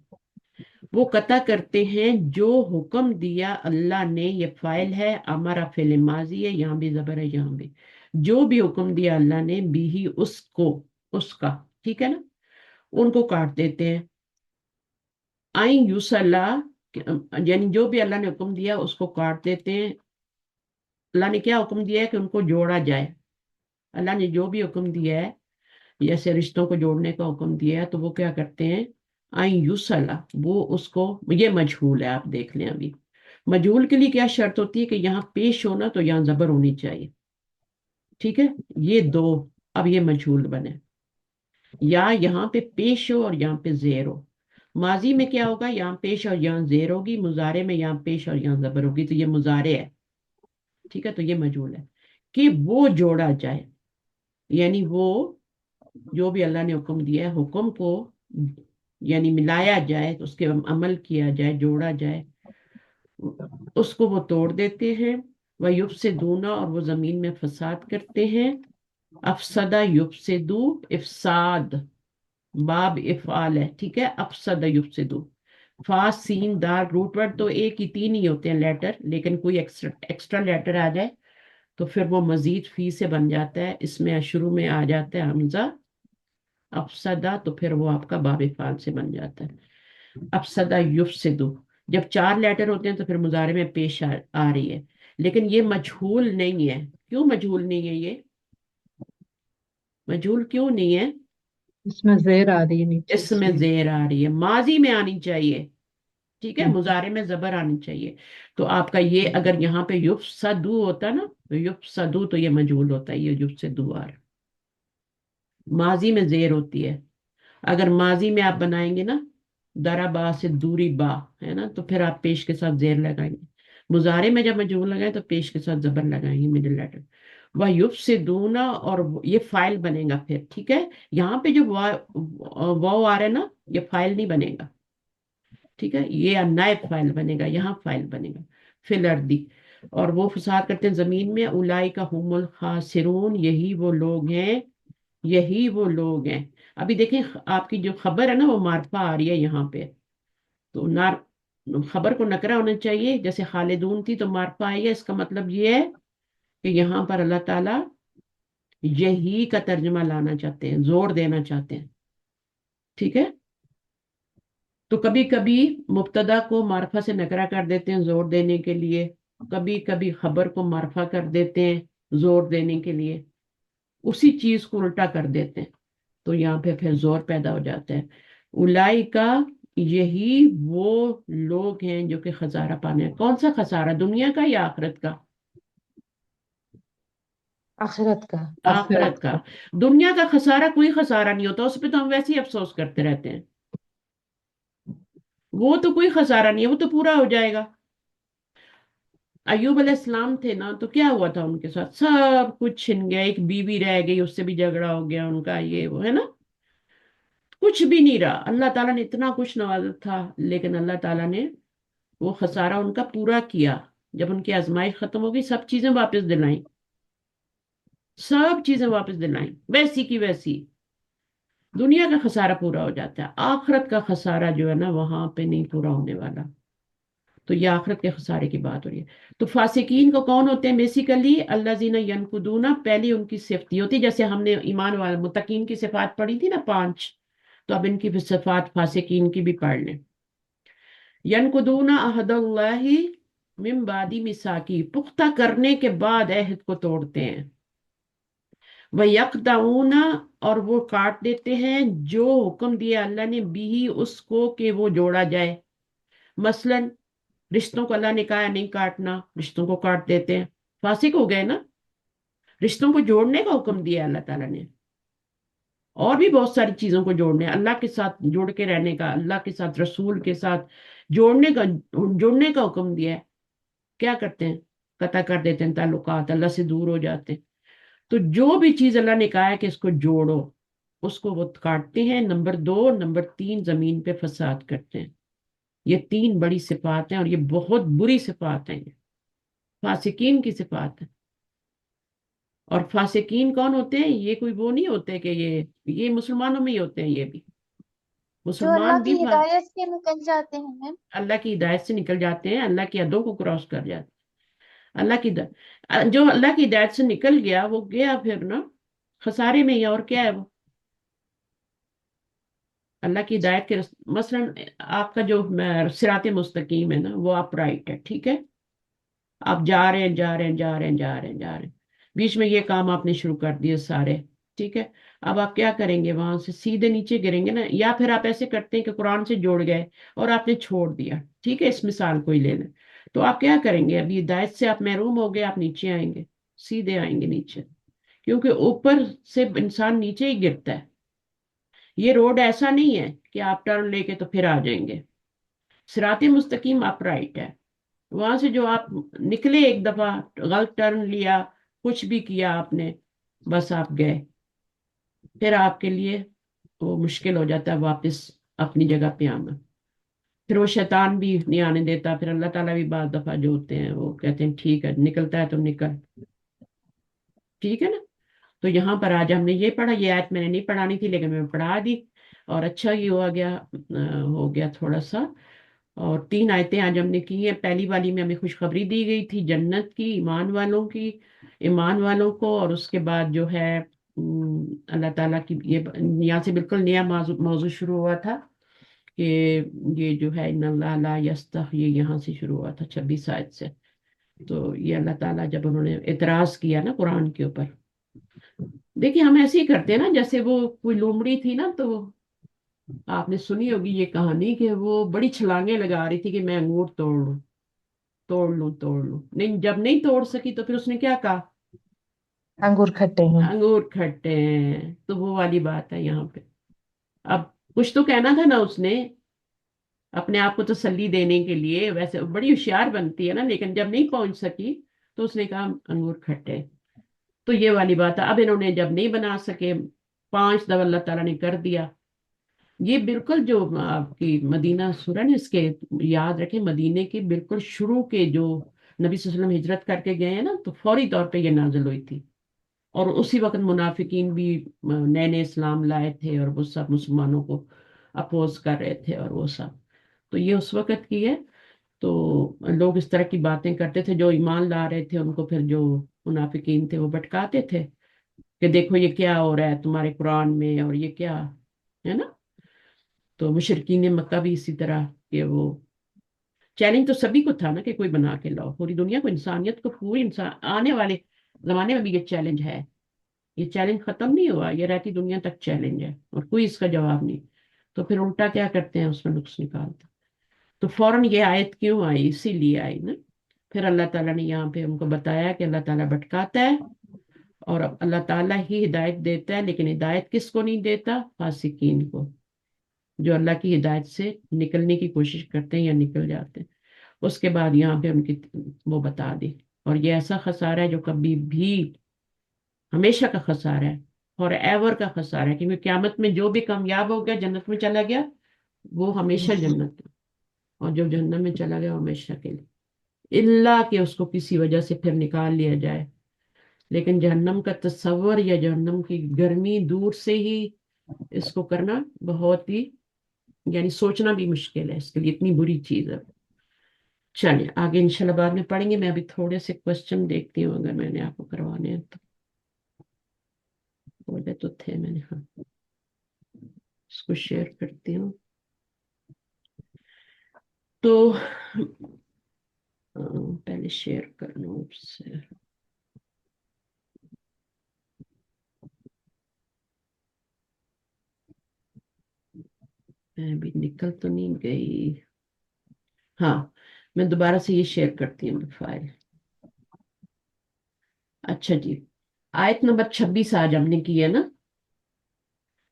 وہ قطع کرتے ہیں جو حکم دیا اللہ نے. یہ فائل ہے، امرا فعل ماضی ہے، یہاں بھی زبر ہے، یہاں بھی. جو بھی حکم دیا اللہ نے، بھی ہی اس کو، اس کا، ٹھیک ہے نا، ان کو کاٹ دیتے ہیں. آئین یوسلا، یعنی جو بھی اللہ نے حکم دیا اس کو کاٹ دیتے ہیں. اللہ نے کیا حکم دیا ہے؟ کہ ان کو جوڑا جائے. اللہ نے جو بھی حکم دیا ہے، جیسے رشتوں کو جوڑنے کا حکم دیا ہے، تو وہ کیا کرتے ہیں؟ آئین یوسلا، وہ اس کو، یہ مجہول ہے، آپ دیکھ لیں. ابھی مجہول کے لیے کیا شرط ہوتی ہے؟ کہ یہاں پیش ہونا، تو یہاں زبر ہونی چاہیے. ٹھیک ہے، یہ دو. اب یہ مجہول بنے، یا یہاں پہ پیش ہو اور یہاں پہ زیر ہو. ماضی میں کیا ہوگا؟ یہاں پیش اور یہاں زیر ہوگی. مضارع میں یہاں پیش اور یہاں زبر ہوگی، تو یہ مضارع ہے. ٹھیک ہے، تو یہ مجہول ہے کہ وہ جوڑا جائے. یعنی وہ جو بھی اللہ نے حکم دیا ہے، حکم کو یعنی ملایا جائے، اس کے عمل کیا جائے، جوڑا جائے، اس کو وہ توڑ دیتے ہیں. وَيُفْسِدُونَ، اور وہ زمین میں فساد کرتے ہیں. افسدہ یفسدو، افساد باب افعال ہے، ٹھیک ہے. افسدہ یفسدو، فا سین دال روٹ ورڈ تو ایک ہی، تین ہی ہوتے ہیں لیٹر، لیکن کوئی ایکسٹرا لیٹر آ جائے تو پھر وہ مزید فی سے بن جاتا ہے. اس میں شروع میں آ جاتا ہے حمزہ افسدہ، تو پھر وہ آپ کا باب افعال سے بن جاتا ہے. افسدہ یفسدو، جب چار لیٹر ہوتے ہیں تو پھر مضارع میں پیش آ رہی ہے. لیکن یہ مجہول نہیں ہے. کیوں مجہول نہیں ہے؟ یہ مجہول کیوں نہیں ہے؟ اس میں زیر آ رہی ہے نیچے اس اس میں لیے۔ زیر آ رہی ہے، ماضی میں آنی چاہیے. ٹھیک ہے، اچھا، مضارع میں زبر آنی چاہیے. تو آپ کا یہ اگر یہاں پہ یفسدو ہوتا نا، تو یفسدو تو یہ مجہول ہوتا ہے، یہ یفسدو آ رہا. ماضی میں زیر ہوتی ہے. اگر ماضی میں آپ بنائیں گے نا، دربا سے دوری با ہے نا، تو پھر آپ پیش کے ساتھ زیر لگائیں گے. مضارع میں جب مجہول لگائیں تو پیش کے ساتھ زبر لگائیں گے، مڈل لیٹر. وَيُفْسِدُونَ، اور یہ فائل بنے گا پھر، ٹھیک ہے. یہاں پہ جو واو آ رہا ہے نا، یہ فائل نہیں بنے گا، ٹھیک ہے، یہ نائب فائل بنے گا، یہاں فائل بنے گا. فی الارض، اور وہ فساد کرتے ہیں زمین میں. اولئک هم الخاسرون، یہی وہ لوگ ہیں، یہی وہ لوگ ہیں. ابھی دیکھیں آپ کی جو خبر ہے نا وہ معرفہ آ رہی ہے یہاں پہ، تو خبر کو نکرہ ہونا چاہیے. جیسے خالدون تھی تو معرفہ آئی ہے، اس کا مطلب یہ ہے کہ یہاں پر اللہ تعالیٰ یہی کا ترجمہ لانا چاہتے ہیں، زور دینا چاہتے ہیں، ٹھیک ہے. تو کبھی کبھی مبتدا کو معرفہ سے نکرہ کر دیتے ہیں زور دینے کے لیے، کبھی کبھی خبر کو معرفہ کر دیتے ہیں زور دینے کے لیے، اسی چیز کو الٹا کر دیتے ہیں، تو یہاں پہ پھر زور پیدا ہو جاتا ہے. اولائکا، یہی وہ لوگ ہیں جو کہ خسارہ پانے ہیں. کون سا خسارہ، دنیا کا یا آخرت کا؟ آخرت کا. آخرت کا. دنیا کا خسارہ کوئی خسارہ نہیں ہوتا، اس پہ تو ہم ویسے ہی افسوس کرتے رہتے ہیں. وہ تو کوئی خسارہ نہیں ہے، وہ تو پورا ہو جائے گا. ایوب علیہ السلام تھے نا، تو کیا ہوا تھا ان کے ساتھ؟ سب کچھ چھن گیا، ایک بیوی رہ گئی، اس سے بھی جھگڑا ہو گیا ان کا، یہ وہ ہے نا، کچھ بھی نہیں رہا. اللہ تعالیٰ نے اتنا کچھ نوازا تھا، لیکن اللہ تعالیٰ نے وہ خسارہ ان کا پورا کیا. جب ان کی آزمائش ختم ہو گئی، سب چیزیں واپس دلائیں، سب چیزیں واپس دلائیں ویسی کی ویسی. دنیا کا خسارہ پورا ہو جاتا ہے، آخرت کا خسارہ جو ہے نا وہاں پہ نہیں پورا ہونے والا. تو یہ آخرت کے خسارے کی بات ہو رہی ہے. تو فاسقین کو کون ہوتے ہیں؟ بیسیکلی الذین ینقضون، پہلی ان کی صفت یہ ہوتی ہے، جیسے ہم نے ایمان والے متقین کی صفات پڑھی تھی نا 5، تو اب ان کی صفات فاسقین کی بھی پڑھ لیں. ینقضون عہد اللہ من بعد میثاقہ، پختہ کرنے کے بعد عہد کو توڑتے ہیں. وَيَقْطَعُونَ، اور وہ کاٹ دیتے ہیں جو حکم دیا اللہ نے بھی اس کو کہ وہ جوڑا جائے. مثلا رشتوں کو اللہ نے کہا نہیں کاٹنا، رشتوں کو کاٹ دیتے ہیں، فاسق ہو گئے نا. رشتوں کو جوڑنے کا حکم دیا اللہ تعالیٰ نے، اور بھی بہت ساری چیزوں کو جوڑنے، اللہ کے ساتھ جوڑ کے رہنے کا، اللہ کے ساتھ، رسول کے ساتھ جوڑنے کا حکم دیا ہے. کیا کرتے ہیں؟ قطع کر دیتے ہیں تعلقات، اللہ سے دور ہو جاتے ہیں. تو جو بھی چیز اللہ نے کہا ہے کہ اس کو جوڑو، اس کو وہ کاٹتے ہیں. نمبر 2، نمبر 3، زمین پہ فساد کرتے ہیں. یہ 3 بڑی صفات ہیں، اور یہ بہت بری صفات ہیں، یہ فاسقین کی صفات ہیں. اور فاسقین کون ہوتے ہیں؟ یہ کوئی وہ نہیں ہوتے کہ یہ مسلمانوں میں ہی ہوتے ہیں، یہ بھی جو اللہ مسلمان کی بھی ہدایت سے نکل جاتے ہیں میم. اللہ کی ہدایت سے نکل جاتے ہیں، اللہ کی حدوں کو کراس کر جاتے ہیں. جو اللہ کی ہدایت سے نکل گیا وہ گیا پھر نا خسارے میں ہی، اور کیا ہے وہ؟ اللہ کی ہدایت کے مثلا آپ کا جو صراط مستقیم ہے نا وہ اپ رائٹ ہے، ٹھیک ہے. آپ جا رہے ہیں جا رہے ہیں جا رہے ہیں جا رہے ہیں جا رہے ہیں، بیچ میں یہ کام آپ نے شروع کر دیے سارے، ٹھیک ہے. اب آپ کیا کریں گے؟ وہاں سے سیدھے نیچے گریں گے نا. یا پھر آپ ایسے کرتے ہیں کہ قرآن سے جوڑ گئے اور آپ نے چھوڑ دیا، ٹھیک ہے، اس مثال کو ہی لے لیں. تو آپ کیا کریں گے؟ ابھی ہدایت سے آپ محروم ہو گئے، آپ نیچے آئیں گے، سیدھے آئیں گے نیچے، کیونکہ اوپر سے انسان نیچے ہی گرتا ہے. یہ روڈ ایسا نہیں ہے کہ آپ ٹرن لے کے تو پھر آ جائیں گے. صراط مستقیم اپ رائٹ ہے. وہاں سے جو آپ نکلے ایک دفعہ، غلط ٹرن لیا، کچھ بھی کیا آپ نے، بس آپ گئے، پھر آپ کے لیے وہ مشکل ہو جاتا ہے واپس اپنی جگہ پہ آنا. پھر وہ شیطان بھی نہیں آنے دیتا، پھر اللہ تعالیٰ بھی بعض دفعہ جو ہوتے ہیں وہ کہتے ہیں ٹھیک ہے نکلتا ہے تو نکل، ٹھیک ہے نا. تو یہاں پر آج ہم نے یہ پڑھا، یہ آیت میں نے نہیں پڑھانی تھی لیکن میں پڑھا دی، اور اچھا یہ ہو گیا تھوڑا سا. اور 3 آیتیں آج ہم نے کی ہیں. پہلی والی میں ہمیں خوشخبری دی گئی تھی جنت کی، ایمان والوں کی، ایمان والوں کو، اور اس کے بعد جو ہے اللہ تعالیٰ کی یہاں سے بالکل نیا موضوع شروع ہوا تھا کہ یہ جو ہے ان اللہ لا یستحی، یہ یہاں سے شروع ہوا تھا 26 آیت سے. تو یہ اللہ تعالیٰ جب انہوں نے اعتراض کیا نا قرآن کے اوپر، دیکھیے ہم ایسے ہی کرتے ہیں نا، جیسے وہ کوئی لومڑی تھی نا، تو آپ نے سنی ہوگی یہ کہانی کہ وہ بڑی چھلانگیں لگا رہی تھی کہ میں انگور توڑ لوں توڑ لوں توڑ لوں، نہیں جب نہیں توڑ سکی تو پھر اس نے کیا کہا؟ انگور کھٹے ہیں. انگور کھٹے ہیں. تو وہ والی بات ہے یہاں پہ. اب کچھ تو کہنا تھا نا اس نے، اپنے آپ کو تسلی دینے کے لیے، ویسے بڑی ہوشیار بنتی ہے نا، لیکن جب نہیں پہنچ سکی تو اس نے کہا انگور کھٹے. تو یہ والی بات ہے. اب انہوں نے جب نہیں بنا سکے، 5 دفعہ اللہ تعالیٰ نے کر دیا. یہ بالکل جو آپ کی مدینہ سورہ نا، اس کے یاد رکھیں مدینے کے بالکل شروع کے جو نبی صلی اللہ علیہ وسلم ہجرت کر کے گئے ہیں نا، تو فوری طور پہ یہ نازل ہوئی تھی. اور اسی وقت منافقین بھی نئے نئے اسلام لائے تھے، اور وہ سب مسلمانوں کو اپوز کر رہے تھے اور وہ سب. تو یہ اس وقت کی ہے. تو لوگ اس طرح کی باتیں کرتے تھے، جو ایمان لا رہے تھے ان کو پھر جو منافقین تھے وہ بھٹکاتے تھے کہ دیکھو یہ کیا ہو رہا ہے تمہارے قرآن میں، اور یہ کیا ہے نا. تو مشرکین مکہ بھی اسی طرح کہ وہ چیلنج تو سبھی کو تھا نا کہ کوئی بنا کے لاؤ، پوری دنیا کو، انسانیت کو، پوری انسان آنے والے زمانے میں بھی یہ چیلنج ہے. یہ چیلنج ختم نہیں ہوا، یہ رہتی دنیا تک چیلنج ہے، اور کوئی اس کا جواب نہیں. تو پھر الٹا کیا کرتے ہیں، اس میں نقص نکالتے. تو فوراً یہ آیت کیوں آئی؟ اسی لیے آئی نا. پھر اللہ تعالیٰ نے یہاں پہ ان کو بتایا کہ اللہ تعالیٰ بھٹکاتا ہے، اور اب اللہ تعالیٰ ہی ہدایت دیتا ہے، لیکن ہدایت کس کو نہیں دیتا؟ فاسقین کو، جو اللہ کی ہدایت سے نکلنے کی کوشش کرتے ہیں یا نکل جاتے ہیں. اس کے بعد یہاں پہ ان کی وہ بتا دی. اور یہ ایسا خسارہ ہے جو کبھی بھی، ہمیشہ کا خسارہ ہے، اور ایور کا خسارہ ہے. کیونکہ قیامت میں جو بھی کامیاب ہو گیا جنت میں چلا گیا، وہ ہمیشہ جنت میں. اور جو جہنم میں چلا گیا وہ ہمیشہ کے لیے، اللہ کہ اس کو کسی وجہ سے پھر نکال لیا جائے. لیکن جہنم کا تصور یا جہنم کی گرمی دور سے ہی اس کو کرنا بہت ہی، یعنی سوچنا بھی مشکل ہے، اس کے لیے اتنی بری چیز ہے. چلیے آگے انشاءاللہ بعد میں پڑھیں گے. میں ابھی تھوڑے سے کوشچن دیکھتی ہوں اگر میں نے آپ کو کروانے ہیں تو. بولے تو تھے میں نے، ہاں اس کو شیئر کرتی ہوں. تو پہلے شیئر کر لوں آپ سے. میں ابھی نکل تو نہیں گئی. ہاں میں دوبارہ سے یہ شیئر کرتی ہوں فائل. اچھا جی، آیت نمبر 26 آج ہم نے کی ہے نا.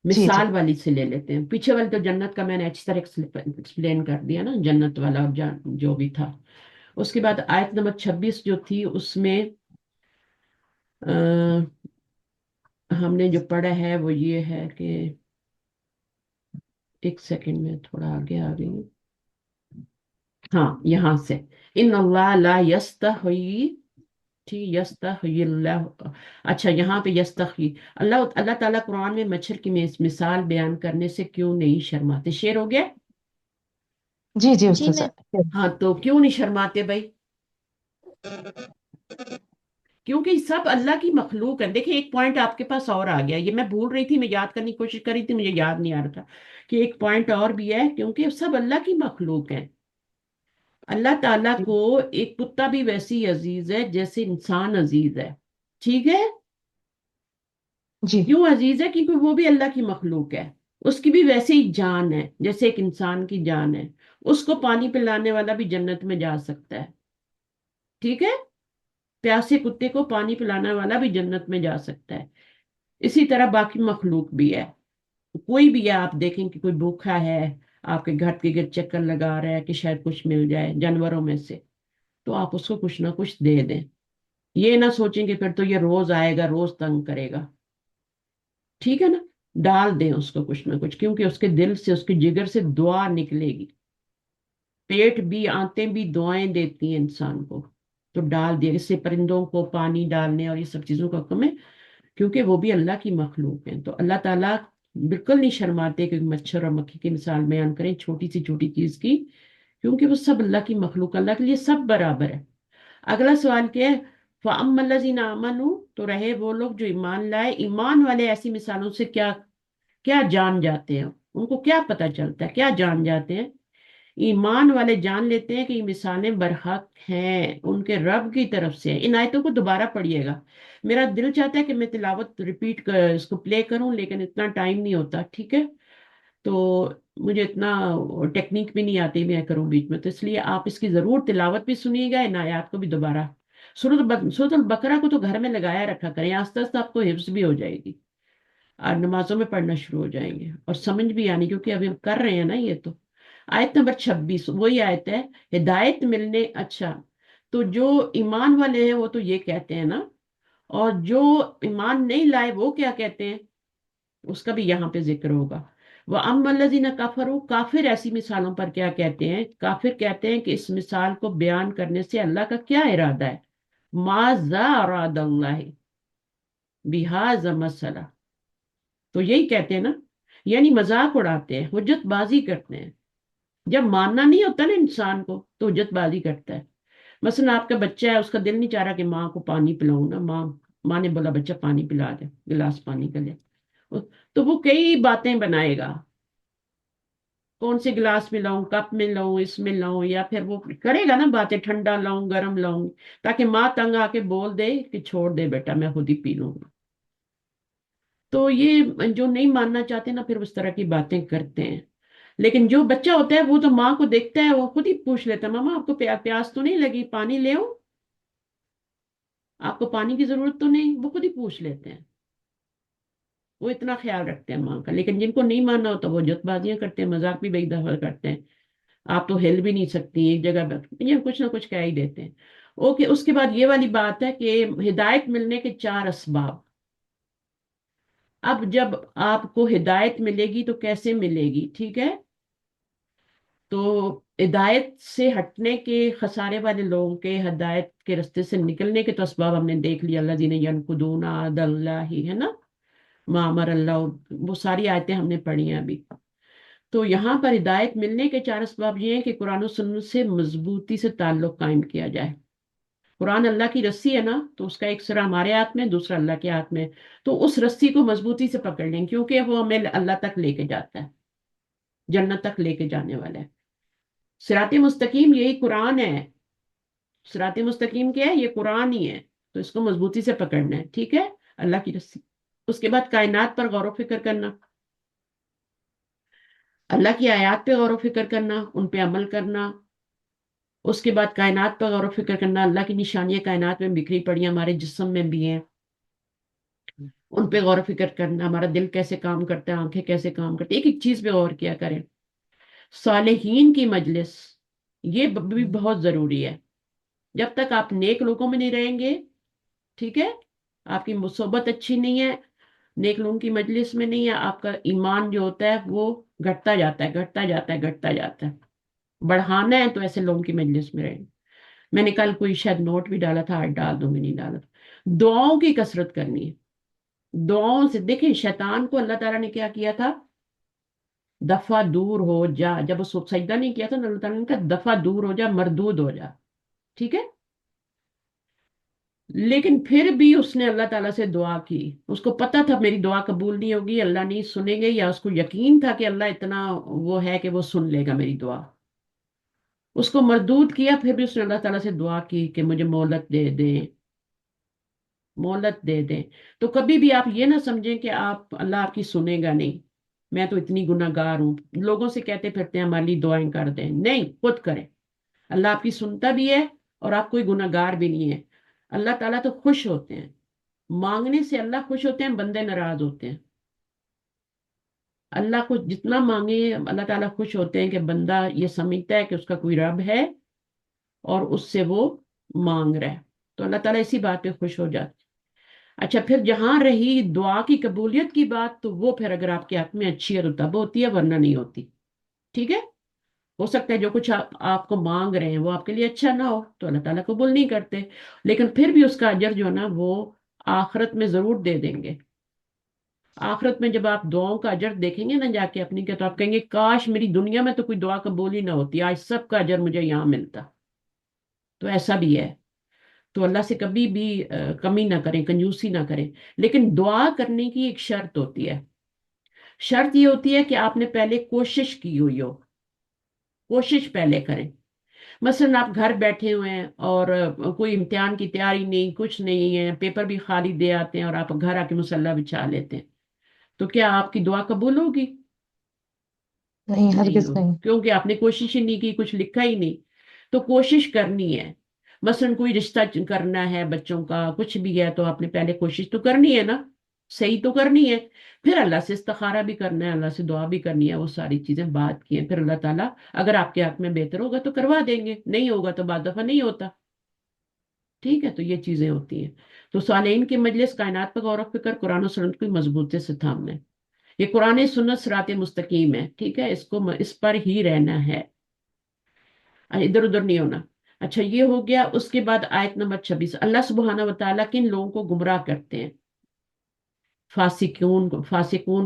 جی جی مثال والی سے لے لیتے ہیں. پیچھے والی تو جنت کا میں نے اچھی طرح ایکسپلین کر دیا نا، جنت والا اور جو بھی تھا. اس کے بعد آیت نمبر 26 جو تھی اس میں ہم نے جو پڑھا ہے وہ یہ ہے کہ، ایک سیکنڈ میں تھوڑا آگے آ گئی ہوں. ہاں یہاں سے، ان اللہ لا یستحیی تھی، یستحیی اللہ. اچھا یہاں پہ یستحیی، اللہ تعالیٰ قرآن میں مچھر کی مثال بیان کرنے سے کیوں نہیں شرماتے؟ شعر ہو گیا. جی جی جی استاد میں صاحب. ہاں تو کیوں نہیں شرماتے بھائی؟ کیونکہ سب اللہ کی مخلوق ہے. دیکھیں ایک پوائنٹ آپ کے پاس اور آ گیا، یہ میں بھول رہی تھی، میں یاد کرنے کی کوشش کر رہی تھی، مجھے یاد نہیں آ رہا تھا کہ ایک پوائنٹ اور بھی ہے. کیونکہ سب اللہ کی مخلوق ہیں. اللہ تعالیٰ کو ایک کتا بھی ویسی عزیز ہے جیسے انسان عزیز ہے. ٹھیک ہے؟ جی کیوں عزیز ہے؟ کیونکہ وہ بھی اللہ کی مخلوق ہے. اس کی بھی ویسے ہی جان ہے جیسے ایک انسان کی جان ہے. اس کو پانی پلانے والا بھی جنت میں جا سکتا ہے. ٹھیک ہے؟ پیاسے کتے کو پانی پلانے والا بھی جنت میں جا سکتا ہے. اسی طرح باقی مخلوق بھی ہے. کوئی بھی ہے، آپ دیکھیں کہ کوئی بھوکا ہے، آپ کے گھر کے گرد چکر لگا رہا ہے کہ شاید کچھ مل جائے جانوروں میں سے، تو آپ اس کو کچھ نہ کچھ دے دیں. یہ نہ سوچیں کہ پھر تو یہ روز آئے گا روز تنگ کرے گا. ٹھیک ہے نا؟ ڈال دیں اس کو کچھ نہ کچھ، کیونکہ اس کے دل سے، اس کے جگر سے دعا نکلے گی. پیٹ بھی، آنتیں بھی دعائیں دیتی ہیں انسان کو. تو ڈال دیا. اس سے پرندوں کو پانی ڈالنے اور یہ سب چیزوں کا حکم ہے، کیونکہ وہ بھی اللہ کی مخلوق ہیں. تو اللہ تعالیٰ بالکل نہیں شرماتے کہ مچھر اور مکھی کی مثال بیان کریں چھوٹی سی چھوٹی چیز کی، کیونکہ وہ سب اللہ کی مخلوق، اللہ کے لیے سب برابر ہے. اگلا سوال کیا ہے؟ فَأَمَّا الَّذِينَ آمَنُوا، تو رہے وہ لوگ جو ایمان لائے. ایمان والے ایسی مثالوں سے کیا کیا جان جاتے ہیں؟ ان کو کیا پتہ چلتا ہے؟ کیا جان جاتے ہیں؟ ایمان والے جان لیتے ہیں کہ یہ مثالیں برحق ہیں، ان کے رب کی طرف سے. ان آیتوں کو دوبارہ پڑھیے گا. میرا دل چاہتا ہے کہ میں تلاوت ریپیٹ اس کو پلے کروں، لیکن اتنا ٹائم نہیں ہوتا. ٹھیک ہے؟ تو مجھے اتنا ٹیکنیک بھی نہیں آتی میں کروں بیچ میں. تو اس لیے آپ اس کی ضرور تلاوت بھی سنیے گا، ان آیات کو بھی دوبارہ. سورۃ البقرہ کو تو گھر میں لگایا رکھا کریں، آہستہ آہستہ آپ کو حفظ بھی ہو جائے گی، اور نمازوں میں پڑھنا شروع ہو جائیں گے اور سمجھ بھی آنی، کیونکہ ابھی ہم کر رہے ہیں نا یہ تو. آیت نمبر 26 وہی آیت ہے، ہدایت ملنے. اچھا تو جو ایمان والے ہیں وہ تو یہ کہتے ہیں نا، اور جو ایمان نہیں لائے وہ کیا کہتے ہیں، اس کا بھی یہاں پہ ذکر ہوگا. وہ ام الذین کفروا، کافر ایسی مثالوں پر کیا کہتے ہیں، کافر کہتے ہیں کہ اس مثال کو بیان کرنے سے اللہ کا کیا ارادہ ہے، ماذا اراد اللہ بہذا مسئلہ. تو یہی کہتے ہیں نا، یعنی مذاق اڑاتے ہیں، حجت بازی کرتے ہیں. جب ماننا نہیں ہوتا نا انسان کو تو حجت بازی کرتا ہے. مثلا آپ کا بچہ ہے، اس کا دل نہیں چاہ رہا کہ ماں کو پانی پلاؤں نا، ماں نے بولا بچہ پانی پلا دے، گلاس پانی کا لے، تو وہ کئی باتیں بنائے گا، کون سے گلاس میں لاؤں، کپ میں لاؤں، اس میں لاؤں، یا پھر وہ کرے گا نا باتیں، ٹھنڈا لاؤں گرم لاؤں، تاکہ ماں تنگ آ کے بول دے کہ چھوڑ دے بیٹا میں خود ہی پی لوں گا. تو یہ جو نہیں ماننا چاہتے نا پھر اس طرح کی باتیں کرتے ہیں. لیکن جو بچہ ہوتا ہے وہ تو ماں کو دیکھتا ہے، وہ خود ہی پوچھ لیتا ہے ماما آپ کو پیاس تو نہیں لگی، پانی لے آؤں، آپ کو پانی کی ضرورت تو نہیں، وہ خود ہی پوچھ لیتے ہیں. وہ اتنا خیال رکھتے ہیں ماں کا. لیکن جن کو نہیں ماننا ہوتا وہ جت بازیاں کرتے ہیں، مذاق بھی بے دخل کرتے ہیں. آپ تو ہل بھی نہیں سکتی ایک جگہ پہ، یہ کچھ نہ کچھ کہہ ہی دیتے ہیں. اوکے، اس کے بعد یہ والی بات ہے کہ ہدایت ملنے کے 4 اسباب. اب جب آپ کو ہدایت ملے گی تو کیسے ملے گی، ٹھیک ہے؟ تو ہدایت سے ہٹنے کے، خسارے والے لوگوں کے ہدایت کے رستے سے نکلنے کے تو اسباب ہم نے دیکھ لیا. الذین ینقضون عہد اللہ، ہے نا، ما امر اللہ، وہ ساری آیتیں ہم نے پڑھی ہیں ابھی. تو یہاں پر ہدایت ملنے کے 4 اسباب یہ ہیں کہ قرآن و سنت سے مضبوطی سے تعلق قائم کیا جائے. قرآن اللہ کی رسی ہے نا، تو اس کا ایک سرا ہمارے ہاتھ میں، دوسرا اللہ کے ہاتھ میں. تو اس رسی کو مضبوطی سے پکڑ لیں، کیونکہ وہ ہمیں اللہ تک لے کے جاتا ہے، جنت تک لے کے جانے والا ہے. صراط مستقیم یہی قرآن ہے. صراط مستقیم کیا ہے؟ یہ قرآن ہی ہے. تو اس کو مضبوطی سے پکڑنا ہے، ٹھیک ہے، اللہ کی رسی. اس کے بعد کائنات پر غور و فکر کرنا، اللہ کی آیات پہ غور و فکر کرنا، ان پہ عمل کرنا. اس کے بعد کائنات پہ غور و فکر کرنا، اللہ کی نشانیاں کائنات میں بکھری پڑی ہیں، ہمارے جسم میں بھی ہیں، ان پہ غور و فکر کرنا. ہمارا دل کیسے کام کرتا ہے، آنکھیں کیسے کام کرتی ہیں، ایک ایک چیز پہ غور کیا کریں. صالحین کی مجلس یہ بھی بہت ضروری ہے. جب تک آپ نیک لوگوں میں نہیں رہیں گے، ٹھیک ہے، آپ کی صحبت اچھی نہیں ہے، نیک لوگوں کی مجلس میں نہیں ہے، آپ کا ایمان جو ہوتا ہے وہ گھٹتا جاتا ہے، گھٹتا جاتا ہے، گھٹتا جاتا ہے. بڑھانا ہے تو ایسے لوگوں کی مجلس میں رہیں. میں نے کل کوئی شاید نوٹ بھی ڈالا تھا، آج ڈال دوں، میں نہیں ڈالا تھا. دعاؤں کی کثرت کرنی ہے. دعاؤں سے دیکھیں شیطان کو اللہ تعالیٰ نے کیا کیا تھا، دفع دور ہو جا. جب اس کو سجدہ نہیں کیا تھا اللہ تعالیٰ نے کہا دفع دور ہو جا، مردود ہو جا، ٹھیک ہے. لیکن پھر بھی اس نے اللہ تعالیٰ سے دعا کی. اس کو پتا تھا میری دعا قبول نہیں ہوگی، اللہ نہیں سنیں گے، یا اس کو یقین تھا کہ اللہ اتنا وہ ہے کہ وہ سن لے گا میری دعا. اس کو مردود کیا، پھر بھی اس نے اللہ تعالیٰ سے دعا کی کہ مجھے مہلت دے دیں، مہلت دے دیں. تو کبھی بھی آپ یہ نہ سمجھیں کہ اللہ آپ کی سنے گا نہیں. میں تو اتنی گناہ گار ہوں، لوگوں سے کہتے پھرتے ہیں ہماری دعائیں کر دیں، نہیں، خود کریں. اللہ آپ کی سنتا بھی ہے اور آپ کوئی گناہ گار بھی نہیں ہے. اللہ تعالیٰ تو خوش ہوتے ہیں، مانگنے سے اللہ خوش ہوتے ہیں، بندے ناراض ہوتے ہیں. اللہ کو جتنا مانگے اللہ تعالیٰ خوش ہوتے ہیں کہ بندہ یہ سمجھتا ہے کہ اس کا کوئی رب ہے اور اس سے وہ مانگ رہا ہے. تو اللہ تعالیٰ اسی بات پہ خوش ہو جاتے ہیں. اچھا، پھر جہاں رہی دعا کی قبولیت کی بات، تو وہ پھر اگر آپ کے حق میں اچھی ہے تو تب ہوتی ہے، ورنہ نہیں ہوتی. ٹھیک ہے، ہو سکتا ہے جو کچھ آپ کو مانگ رہے ہیں وہ آپ کے لیے اچھا نہ ہو تو اللہ تعالیٰ قبول نہیں کرتے، لیکن پھر بھی اس کا اجر جو ہے نا وہ آخرت میں ضرور دے دیں گے. آخرت میں جب آپ دعاؤں کا اجر دیکھیں گے نا جا کے اپنی کے، تو آپ کہیں گے کاش میری دنیا میں تو کوئی دعا قبول ہی نہ ہوتی، آج سب کا اجر مجھے یہاں ملتا. تو ایسا بھی ہے. تو اللہ سے کبھی بھی کمی نہ کریں، کنجوسی نہ کریں. لیکن دعا کرنے کی ایک شرط ہوتی ہے. شرط یہ ہوتی ہے کہ آپ نے پہلے کوشش کی ہوئی ہو. کوشش پہلے کریں. مثلا آپ گھر بیٹھے ہوئے ہیں اور کوئی امتحان کی تیاری نہیں، کچھ نہیں ہے، پیپر بھی خالی دے آتے ہیں اور آپ گھر آ کے مصلی بچھا لیتے ہیں، تو کیا آپ کی دعا قبول ہوگی؟ نہیں، نہیں ہرگز ہوگی، نہیں. کیونکہ آپ نے کوشش ہی نہیں کی، کچھ لکھا ہی نہیں. تو کوشش کرنی ہے. مثلا کوئی رشتہ کرنا ہے بچوں کا، کچھ بھی ہے، تو آپ نے پہلے کوشش تو کرنی ہے نا، صحیح تو کرنی ہے. پھر اللہ سے استخارہ بھی کرنا ہے، اللہ سے دعا بھی کرنی ہے، وہ ساری چیزیں بات کی ہیں. پھر اللہ تعالیٰ اگر آپ کے حق میں بہتر ہوگا تو کروا دیں گے، نہیں ہوگا تو بعض دفعہ نہیں ہوتا. ٹھیک ہے، تو یہ چیزیں ہوتی ہیں. تو صالحین کی مجلس کائنات پر غور و فکر، قرآن و سنت کو مضبوطی سے تھامنا ہے. یہ قرآن سنت صراط مستقیم ہے، ٹھیک ہے، اس پر ہی رہنا ہے، ادھر ادھر نہیں ہونا. اچھا یہ ہو گیا. اس کے بعد آیت نمبر 26، اللہ سبحانہ و تعالیٰ کن لوگوں کو گمراہ کرتے ہیں؟ فاسقون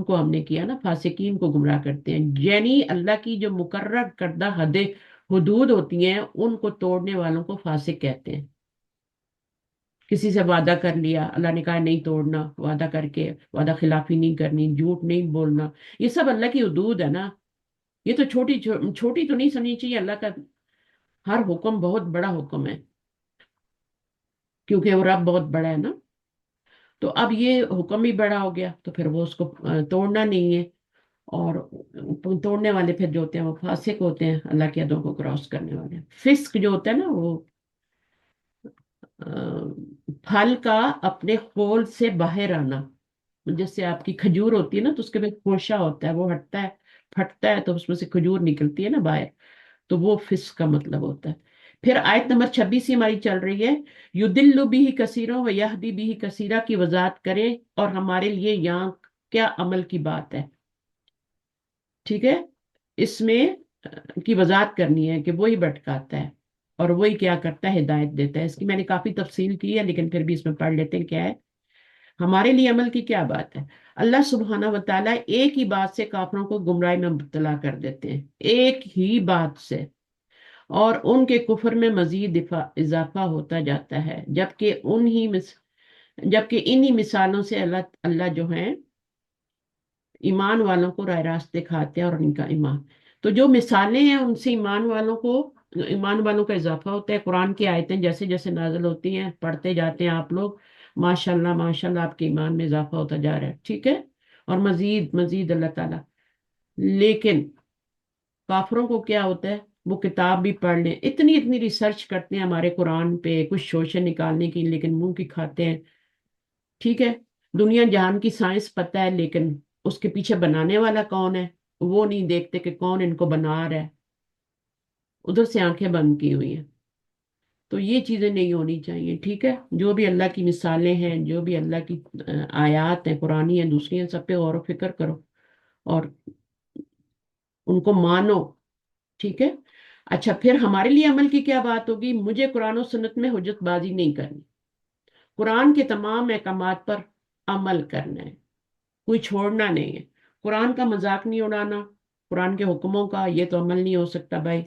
کو ہم نے کیا نا، فاسقین کو گمراہ کرتے ہیں، یعنی اللہ کی جو مقرر کردہ حدود ہوتی ہیں ان کو توڑنے والوں کو فاسق کہتے ہیں. کسی سے وعدہ کر لیا، اللہ نے کہا نہیں توڑنا، وعدہ کر کے وعدہ خلافی نہیں کرنی، جھوٹ نہیں بولنا، یہ سب اللہ کی حدود ہے نا. یہ تو چھوٹی چھوٹی تو نہیں سمجھنی چاہیے. اللہ کا ہر حکم بہت بڑا حکم ہے، کیونکہ وہ رب بہت بڑا ہے نا. تو اب یہ حکم بھی بڑا ہو گیا، تو پھر وہ اس کو توڑنا نہیں ہے. اور توڑنے والے پھر جو ہوتے ہیں وہ فاسق ہوتے ہیں، اللہ کی حدوں کو کراس کرنے والے. فسق جو ہوتا ہے نا وہ پھل کا اپنے خول سے باہر آنا. جیسے آپ کی کھجور ہوتی ہے نا، تو اس کے بعد خوشہ ہوتا ہے، وہ ہٹتا ہے، پھٹتا ہے، تو اس میں سے کھجور نکلتی ہے نا باہر. تو وہ فسق کا مطلب ہوتا ہے. پھر آیت نمبر 26 ہماری چل رہی ہے، یدل بھی کثیروں و یہدی بھی کثیرہ کی وضاحت کرے، اور ہمارے لیے یہاں کیا عمل کی بات ہے. ٹھیک ہے، اس میں کی وضاحت کرنی ہے کہ وہی بھٹکاتا ہے اور وہی کیا کرتا ہے، ہدایت دیتا ہے. اس کی میں نے کافی تفصیل کی ہے، لیکن پھر بھی اس میں پڑھ لیتے ہیں کیا ہے ہمارے لیے عمل کی کیا بات ہے. اللہ سبحانہ و تعالیٰ ایک ہی بات سے کافروں کو گمراہی میں مبتلا کر دیتے ہیں، ایک ہی بات سے، اور ان کے کفر میں مزید اضافہ ہوتا جاتا ہے. جبکہ انہی مثالوں سے اللہ جو ہیں ایمان والوں کو راہ راست دکھاتے ہیں اور ان کا ایمان. تو جو مثالیں ہیں ان سے ایمان والوں کا اضافہ ہوتا ہے. قرآن کی آیتیں جیسے جیسے نازل ہوتی ہیں پڑھتے جاتے ہیں آپ لوگ، ماشاءاللہ آپ کے ایمان میں اضافہ ہوتا جا رہا ہے. ٹھیک ہے، اور مزید مزید اللہ تعالیٰ. لیکن کافروں کو کیا ہوتا ہے، وہ کتاب بھی پڑھ لیں، اتنی اتنی ریسرچ کرتے ہیں ہمارے قرآن پہ کچھ شوشے نکالنے کی، لیکن منہ کی کھاتے ہیں. ٹھیک ہے، دنیا جہان کی سائنس پتہ ہے، لیکن اس کے پیچھے بنانے والا کون ہے وہ نہیں دیکھتے کہ کون ان کو بنا رہا ہے، ادھر سے آنکھیں بند کی ہوئی ہیں. تو یہ چیزیں نہیں ہونی چاہیے. ٹھیک ہے، جو بھی اللہ کی مثالیں ہیں، جو بھی اللہ کی آیات ہیں، قرآنی ہیں، دوسری ہیں، سب پہ غور و فکر کرو اور ان کو مانو. ٹھیک ہے. اچھا پھر ہمارے لیے عمل کی کیا بات ہوگی؟ مجھے قرآن و سنت میں حجت بازی نہیں کرنی، قرآن کے تمام احکامات پر عمل کرنا ہے، کوئی چھوڑنا نہیں ہے. قرآن کا مذاق نہیں اڑانا، قرآن کے حکموں کا. یہ تو عمل نہیں ہو سکتا بھائی،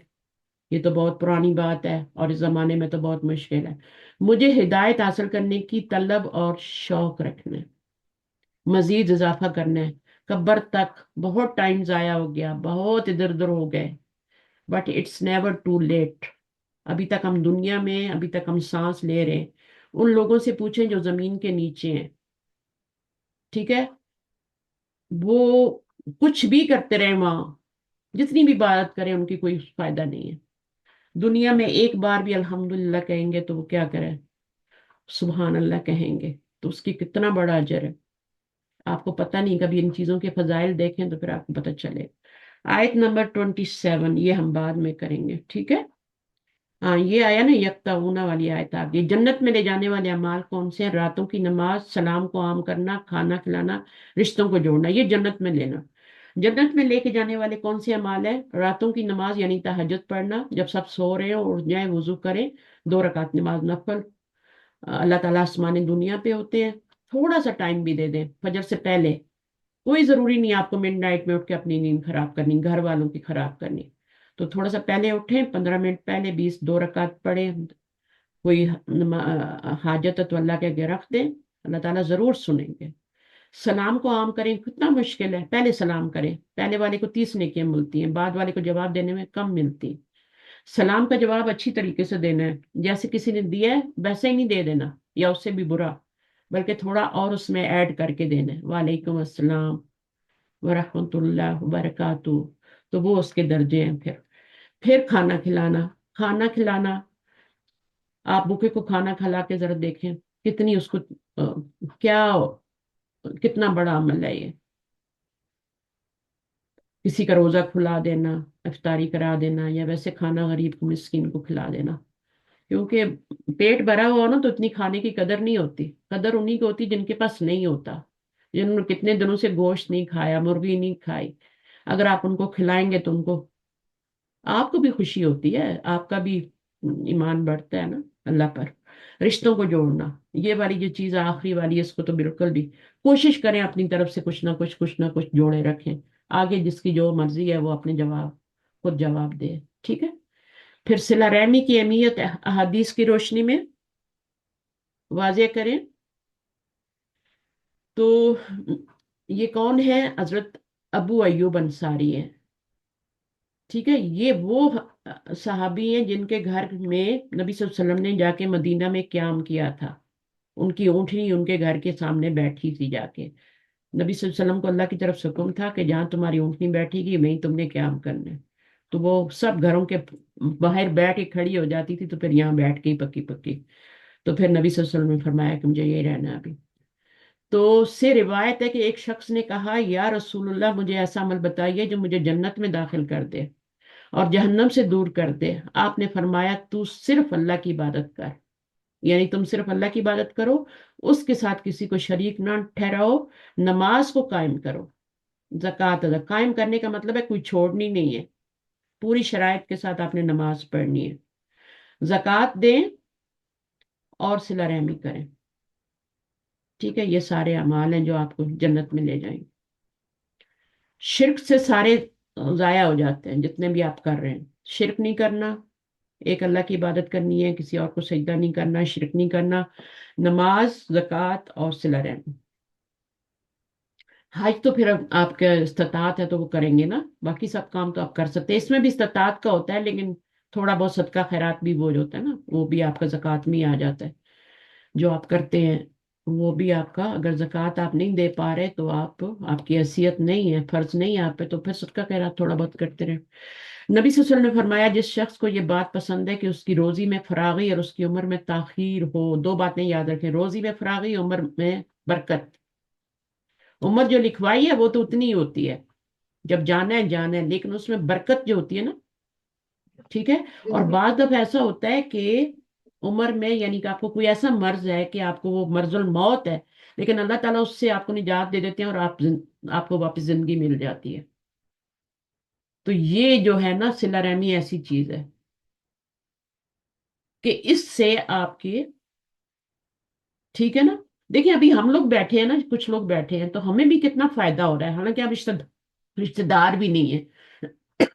یہ تو بہت پرانی بات ہے اور اس زمانے میں تو بہت مشکل ہے. مجھے ہدایت حاصل کرنے کی طلب اور شوق رکھنا ہے، مزید اضافہ کرنا ہے. قبر تک بہت ٹائم ضائع ہو گیا، بہت ادھر ادھر ہو گئے، but it's never too late. ابھی تک ہم دنیا میں، ابھی تک ہم سانس لے رہے ہیں. ان لوگوں سے پوچھیں جو زمین کے نیچے ہیں. ٹھیک ہے، وہ کچھ بھی کرتے رہے وہاں، جتنی بھی بات کریں ان کی کوئی فائدہ نہیں ہے. دنیا میں ایک بار بھی الحمدللہ کہیں گے تو وہ کیا کریں، سبحان اللہ کہیں گے، تو اس کی کتنا بڑا اجر ہے. آپ کو پتہ نہیں، کبھی ان چیزوں کے فضائل دیکھیں تو پھر آپ کو پتہ چلے. آیت نمبر 27 یہ ہم بعد میں کریں گے. ٹھیک ہے، ہاں یہ آیا نا یکتاؤنا والی آیت آ گئی. جنت میں لے جانے والے اعمال کون سے ہیں؟ راتوں کی نماز، سلام کو عام کرنا، کھانا کھلانا، رشتوں کو جوڑنا، یہ جنت میں لینا. جنت میں لے کے جانے والے کون سے اعمال ہیں؟ راتوں کی نماز یعنی تہجد پڑھنا، جب سب سو رہے ہو اٹھ جائیں، وضو کریں، 2 رکعت نماز نفل. اللہ تعالیٰ آسمان دنیا پہ ہوتے ہیں، تھوڑا سا ٹائم بھی دے دیں فجر سے پہلے. کوئی ضروری نہیں آپ کو مڈ نائٹ میں اٹھ کے اپنی نیند خراب کرنی، گھر والوں کی خراب کرنی. تو تھوڑا سا پہلے اٹھیں، 15 منٹ پہلے 2 رکعت پڑھیں. کوئی حاجت ہے تو اللہ کے آگے رکھ دیں، اللہ تعالیٰ ضرور سنیں گے. سلام کو عام کریں، کتنا مشکل ہے. پہلے سلام کریں، پہلے والے کو 30 نیکیاں ملتی ہیں، بعد والے کو جواب دینے میں کم ملتی. سلام کا جواب اچھی طریقے سے دینا ہے، جیسے کسی نے دیا ہے ویسے ہی نہیں دے دینا، یا اس سے بھی برا، بلکہ تھوڑا اور اس میں ایڈ کر کے دینا ہے، وعلیکم السلام ورحمۃ اللہ وبرکاتہ. تو وہ اس کے درجے ہیں. پھر کھانا کھلانا. آپ بھوکے کو کھانا کھلا کے ذرا دیکھیں کتنی اس کو کیا کتنا بڑا عمل ہے یہ. کسی کا روزہ کھلا دینا، افطاری کرا دینا، یا ویسے کھانا غریب کو مسکین کو کھلا دینا. کیونکہ پیٹ بھرا ہوا ہو نا تو اتنی کھانے کی قدر نہیں ہوتی، قدر انہیں کی ہوتی جن کے پاس نہیں ہوتا، جنہوں نے کتنے دنوں سے گوشت نہیں کھایا، مرغی نہیں کھائی، اگر آپ ان کو کھلائیں گے تو ان کو، آپ کو بھی خوشی ہوتی ہے، آپ کا بھی ایمان بڑھتا ہے نا اللہ پر۔ رشتوں کو جوڑنا، یہ والی جو چیز آخری والی ہے، اس کو تو بالکل بھی کوشش کریں اپنی طرف سے کچھ نہ کچھ جوڑے رکھیں، آگے جس کی جو مرضی ہے وہ اپنے جواب خود جواب دے، ٹھیک ہے۔ پھر صلہ رحمی کی اہمیت احادیث کی روشنی میں واضح کریں تو یہ کون ہے؟ حضرت ابو ایوب انصاری ہیں، ٹھیک ہے۔ یہ وہ صحابی ہیں جن کے گھر میں نبی صلی اللہ علیہ وسلم نے جا کے مدینہ میں قیام کیا تھا، ان کی اونٹنی ان کے گھر کے سامنے بیٹھی تھی جا کے، نبی صلی اللہ علیہ وسلم کو اللہ کی طرف سے حکم تھا کہ جہاں تمہاری اونٹنی بیٹھے گی وہیں تم نے قیام کرنا ہے، تو وہ سب گھروں کے باہر بیٹھ کے کھڑی ہو جاتی تھی، تو پھر یہاں بیٹھ کے ہی پکی پکی، تو پھر نبی صلی اللہ علیہ وسلم نے فرمایا کہ مجھے یہی رہنا ہے ابھی۔ تو اس سے روایت ہے کہ ایک شخص نے کہا یا رسول اللہ مجھے ایسا عمل بتائیے جو مجھے جنت میں داخل کر دے اور جہنم سے دور کر دے۔ آپ نے فرمایا تو صرف اللہ کی عبادت کر، یعنی تم صرف اللہ کی عبادت کرو، اس کے ساتھ کسی کو شریک نہ ٹھہراؤ، نماز کو قائم کرو، زکوٰۃ ادا، قائم کرنے کا مطلب ہے کوئی چھوڑنی نہیں ہے، پوری شرائط کے ساتھ آپ نے نماز پڑھنی ہے، زکوٰۃ دیں اور صلہ رحمی کریں، ٹھیک ہے۔ یہ سارے اعمال ہیں جو آپ کو جنت میں لے جائیں گے۔ شرک سے سارے ضائع ہو جاتے ہیں جتنے بھی آپ کر رہے ہیں، شرک نہیں کرنا، ایک اللہ کی عبادت کرنی ہے، کسی اور کو سجدہ نہیں کرنا، شرک نہیں کرنا، نماز، زکوٰۃ اور صلہ رحمی۔ حج تو پھر اب آپ کے استطاعت ہے تو وہ کریں گے نا، باقی سب کام تو آپ کر سکتے ہیں، اس میں بھی استطاعت کا ہوتا ہے، لیکن تھوڑا بہت صدقہ خیرات بھی وہ جو ہوتا ہے نا وہ بھی آپ کا زکوٰۃ میں ہی آ جاتا ہے، جو آپ کرتے ہیں وہ بھی آپ کا، اگر زکوٰۃ آپ نہیں دے پا رہے تو آپ کی حیثیت نہیں ہے، فرض نہیں ہے آپ پہ، تو پھر صدقہ خیرات تھوڑا بہت کرتے رہے۔ نبی صلی اللہ علیہ وسلم نے فرمایا جس شخص کو یہ بات پسند ہے کہ اس کی روزی میں فراغی اور اس کی عمر میں تاخیر ہو، دو باتیں یاد رکھیں، روزی میں فراغی، عمر میں برکت۔ عمر جو لکھوائی ہے وہ تو اتنی ہی ہوتی ہے، جب جانا ہے جانا ہے، لیکن اس میں برکت جو ہوتی ہے نا، ٹھیک ہے۔ اور زندگی بعض دفعہ ایسا ہوتا ہے کہ عمر میں، یعنی کہ آپ کو کوئی ایسا مرض ہے کہ آپ کو وہ مرض الموت ہے، لیکن اللہ تعالیٰ اس سے آپ کو نجات دے دیتے ہیں اور آپ کو واپس زندگی مل جاتی ہے۔ تو یہ جو ہے نا صلہ رحمی ایسی چیز ہے کہ اس سے آپ کے، ٹھیک ہے نا، دیکھیں ابھی ہم لوگ بیٹھے ہیں نا، کچھ لوگ بیٹھے ہیں تو ہمیں بھی کتنا فائدہ ہو رہا ہے، حالانکہ آپ رشتہ دار بھی نہیں ہے،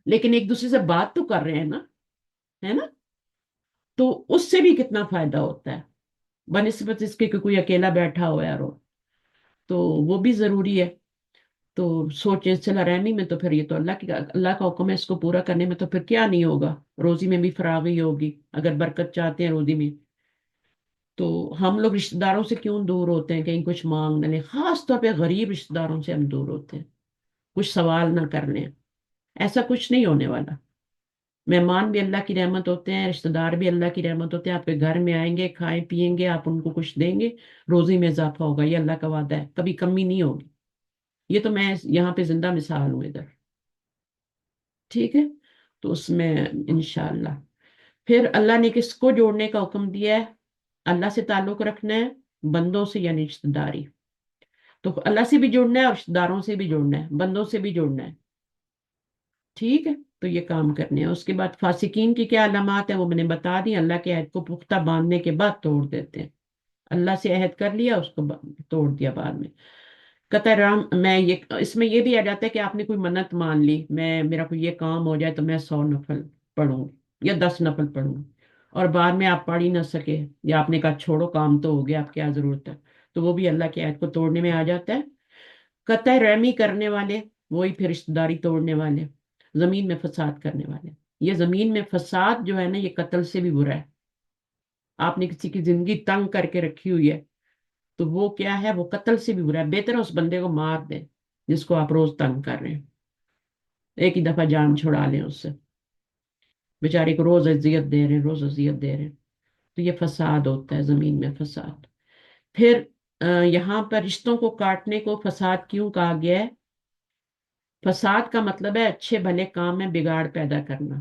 لیکن ایک دوسرے سے بات تو کر رہے ہیں نا، ہے نا، تو اس سے بھی کتنا فائدہ ہوتا ہے بنسبت اس کے کہ کوئی اکیلا بیٹھا ہوا ہے، رو تو وہ بھی ضروری ہے۔ تو سوچیں صلہ رحمی میں تو پھر یہ تو اللہ کا حکم ہے، اس کو پورا کرنے میں تو پھر کیا نہیں ہوگا، روزی میں بھی فراغی ہوگی اگر برکت چاہتے ہیں روزی میں۔ تو ہم لوگ رشتہ داروں سے کیوں دور ہوتے ہیں، کہیں کچھ مانگ نہ لیں، خاص طور پہ غریب رشتہ داروں سے ہم دور ہوتے ہیں، کچھ سوال نہ کر لیں، ایسا کچھ نہیں ہونے والا۔ مہمان بھی اللہ کی رحمت ہوتے ہیں، رشتہ دار بھی اللہ کی رحمت ہوتے ہیں، آپ کے گھر میں آئیں گے، کھائیں پیئیں گے، آپ ان کو کچھ دیں گے، روزی میں اضافہ ہوگا، یہ اللہ کا وعدہ ہے، کبھی کمی نہیں ہوگی، یہ تو میں یہاں پہ زندہ مثال ہوں ادھر، ٹھیک ہے۔ تو اس میں انشاءاللہ پھر اللہ نے کس کو جوڑنے کا حکم دیا ہے؟ اللہ سے تعلق رکھنا ہے، بندوں سے یعنی رشتہ داری، تو اللہ سے بھی جڑنا ہے اور رشتہ داروں سے بھی جڑنا ہے، بندوں سے بھی جڑنا ہے، ٹھیک ہے۔ تو یہ کام کرنے ہیں۔ اس کے بعد فاسقین کی کیا علامات ہیں وہ میں نے بتا دی، اللہ کے عہد کو پختہ باندھنے کے بعد توڑ دیتے ہیں، اللہ سے عہد کر لیا اس کو توڑ دیا بعد میں، قطع رحم میں یہ، اس میں یہ بھی آ جاتا ہے کہ آپ نے کوئی منت مان لی، میرا کوئی یہ کام ہو جائے تو میں 100 نفل پڑھوں یا 10 نفل پڑھوں، اور بعد میں آپ پڑھ ہی نہ سکے، یا آپ نے کہا چھوڑو کام تو ہو گیا اب کیا ضرورت ہے، تو وہ بھی اللہ کے عہد کو توڑنے میں آ جاتا ہے۔ قطع رحمی کرنے والے وہی پھر رشتہ داری توڑنے والے، زمین میں فساد کرنے والے، یہ زمین میں فساد جو ہے نا یہ قتل سے بھی برا ہے، آپ نے کسی کی زندگی تنگ کر کے رکھی ہوئی ہے تو وہ کیا ہے، وہ قتل سے بھی برا ہے، بہتر ہے اس بندے کو مار دیں جس کو آپ روز تنگ کر رہے ہیں، ایک ہی دفعہ جان چھڑا لیں اس سے، بیچارے کو روز اذیت دے رہے ہیں، روز اذیت دے رہے ہیں، تو یہ فساد ہوتا ہے زمین میں فساد۔ پھر یہاں پر رشتوں کو کاٹنے کو فساد کیوں کہا گیا ہے؟ فساد کا مطلب ہے اچھے بھلے کام میں بگاڑ پیدا کرنا،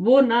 وہ نہ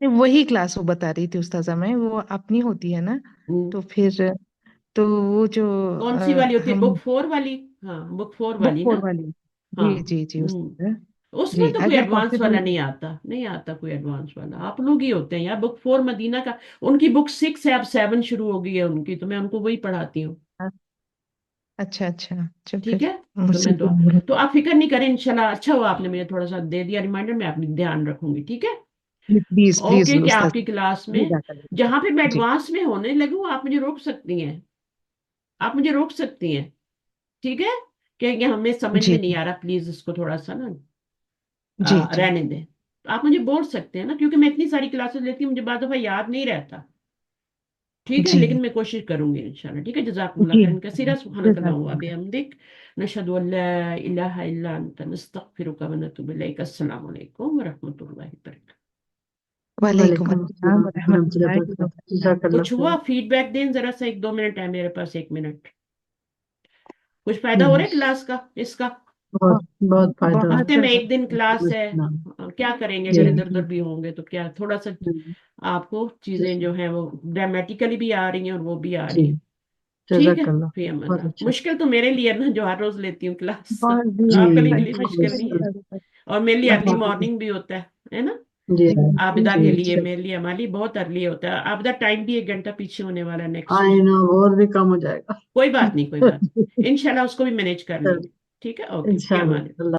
نہیں، وہی کلاس وہ بتا رہی تھی استاذہ میں، وہ اپنی ہوتی ہے نا، ہم، تو پھر تو وہ جو کون سی والی ہوتی ہے؟ ہم بک 4 والی؟ ہاں بک 4 بک والی نا. 4 والی، ہاں. جی جی جی ہم، استاذہ، اس میں جی تو کوئی اگر ایڈوانس پاسبل، والا نہیں آتا، نہیں آتا کوئی ایڈوانس والا. آپ لوگ ہی ہوتے ہیں یار. بک 4 مدینہ کا، ان کی بک 6 ہے، اب 7 شروع ہو گئی ہے ان کی، تو میں ان کو وہی پڑھاتی ہوں. اچھا اچھا، اچھا ٹھیک پھر ہے. مجھ تو سے میں تو آپ فکر نہیں کریں انشاءاللہ. اچھا ہوا آپ نے مجھے تھوڑا سا دے دیا ریمائنڈر، میں اپنی دھیان رکھوں گی. ٹھیک ہے. Please please okay. کہ آپ استاذہ، کی کلاس میں جزاک اللہ، جہاں پہ میں جی ایڈوانس میں ہونے لگوں آپ مجھے روک سکتی ہیں. آپ مجھے روک سکتی ہیں. ٹھیک ہے. کہ یہ ہمیں سمجھ جی میں نہیں آ رہا، پلیز اس کو تھوڑا سا نا جی جی رہنے دیں. تو آپ مجھے بول سکتے ہیں نا، کیونکہ میں اتنی ساری کلاسز لیتی ہوں، مجھے بعض دفعہ یاد نہیں رہتا. ٹھیک ہے. جی لیکن میں کوشش کروں گی انشاءاللہ. ٹھیک ہے. جزاکم اللہ جی خیرا کثیرا. سبحانک جزاک اللہم و اللہ، بحمدک، نشہد ان لا الہ الا انت، نستغفرک و نتوب الیک. السلام علیکم ورحمۃ اللہ وبرکاتہ. وعلیکم وعلیکم السلام السلام ورحمۃ ورحمۃ اللہ اللہ وبرکاتہ، جزاک وبرکاتہ. اللہ کچھ خیر. ہوا فیڈ بیک دیں ذرا سا. 1-2 منٹ ہے میرے پاس، 1 منٹ. کچھ فائدہ ہو رہا ہم، ہے کلاس کا اس کا؟ بہت بہت فائدہ ہو بہت ہفتے میں زیادہ، 1 دن کلاس ہے. رہا ہے. کیا کریں گے جی اگر ادھر ادھر بھی ہوں گے تو؟ کیا تھوڑا سا جی آپ کو چیزیں جو ہیں وہ گرامیٹیکلی بھی آ رہی ہیں اور وہ بھی آ جی، رہی ہیں. ٹھیک ہے. جزاک اللہ، فی امان بہت اللہ. اچھا. مشکل تو میرے لیے ہے نا، جو ہر روز لیتی ہوں کلاس. بہت جی جی آپ کے لیے تھینک انگلش یو مشکل تھینک نہیں یو ہے. استاذہ، اور میرے لیے ارلی ہاں، مارننگ بھی ہوتا ہے نا. جی عابدہ جی کے جی. لیے، میرے لیے، ہمارے لیے بہت ارلی ہوتا ہے. عابدہ ٹائم بھی 1 گھنٹہ پیچھے ہونے والا ہے نیکسٹ. آئی نا اور بھی کم ہو جائے گا. کوئی بات نہیں، کوئی بات نہیں. انشاءاللہ اس کو بھی مینیج کر لیں گے. ٹھیک ہے. اوکے. فی انشاء امان اللہ. اللہ.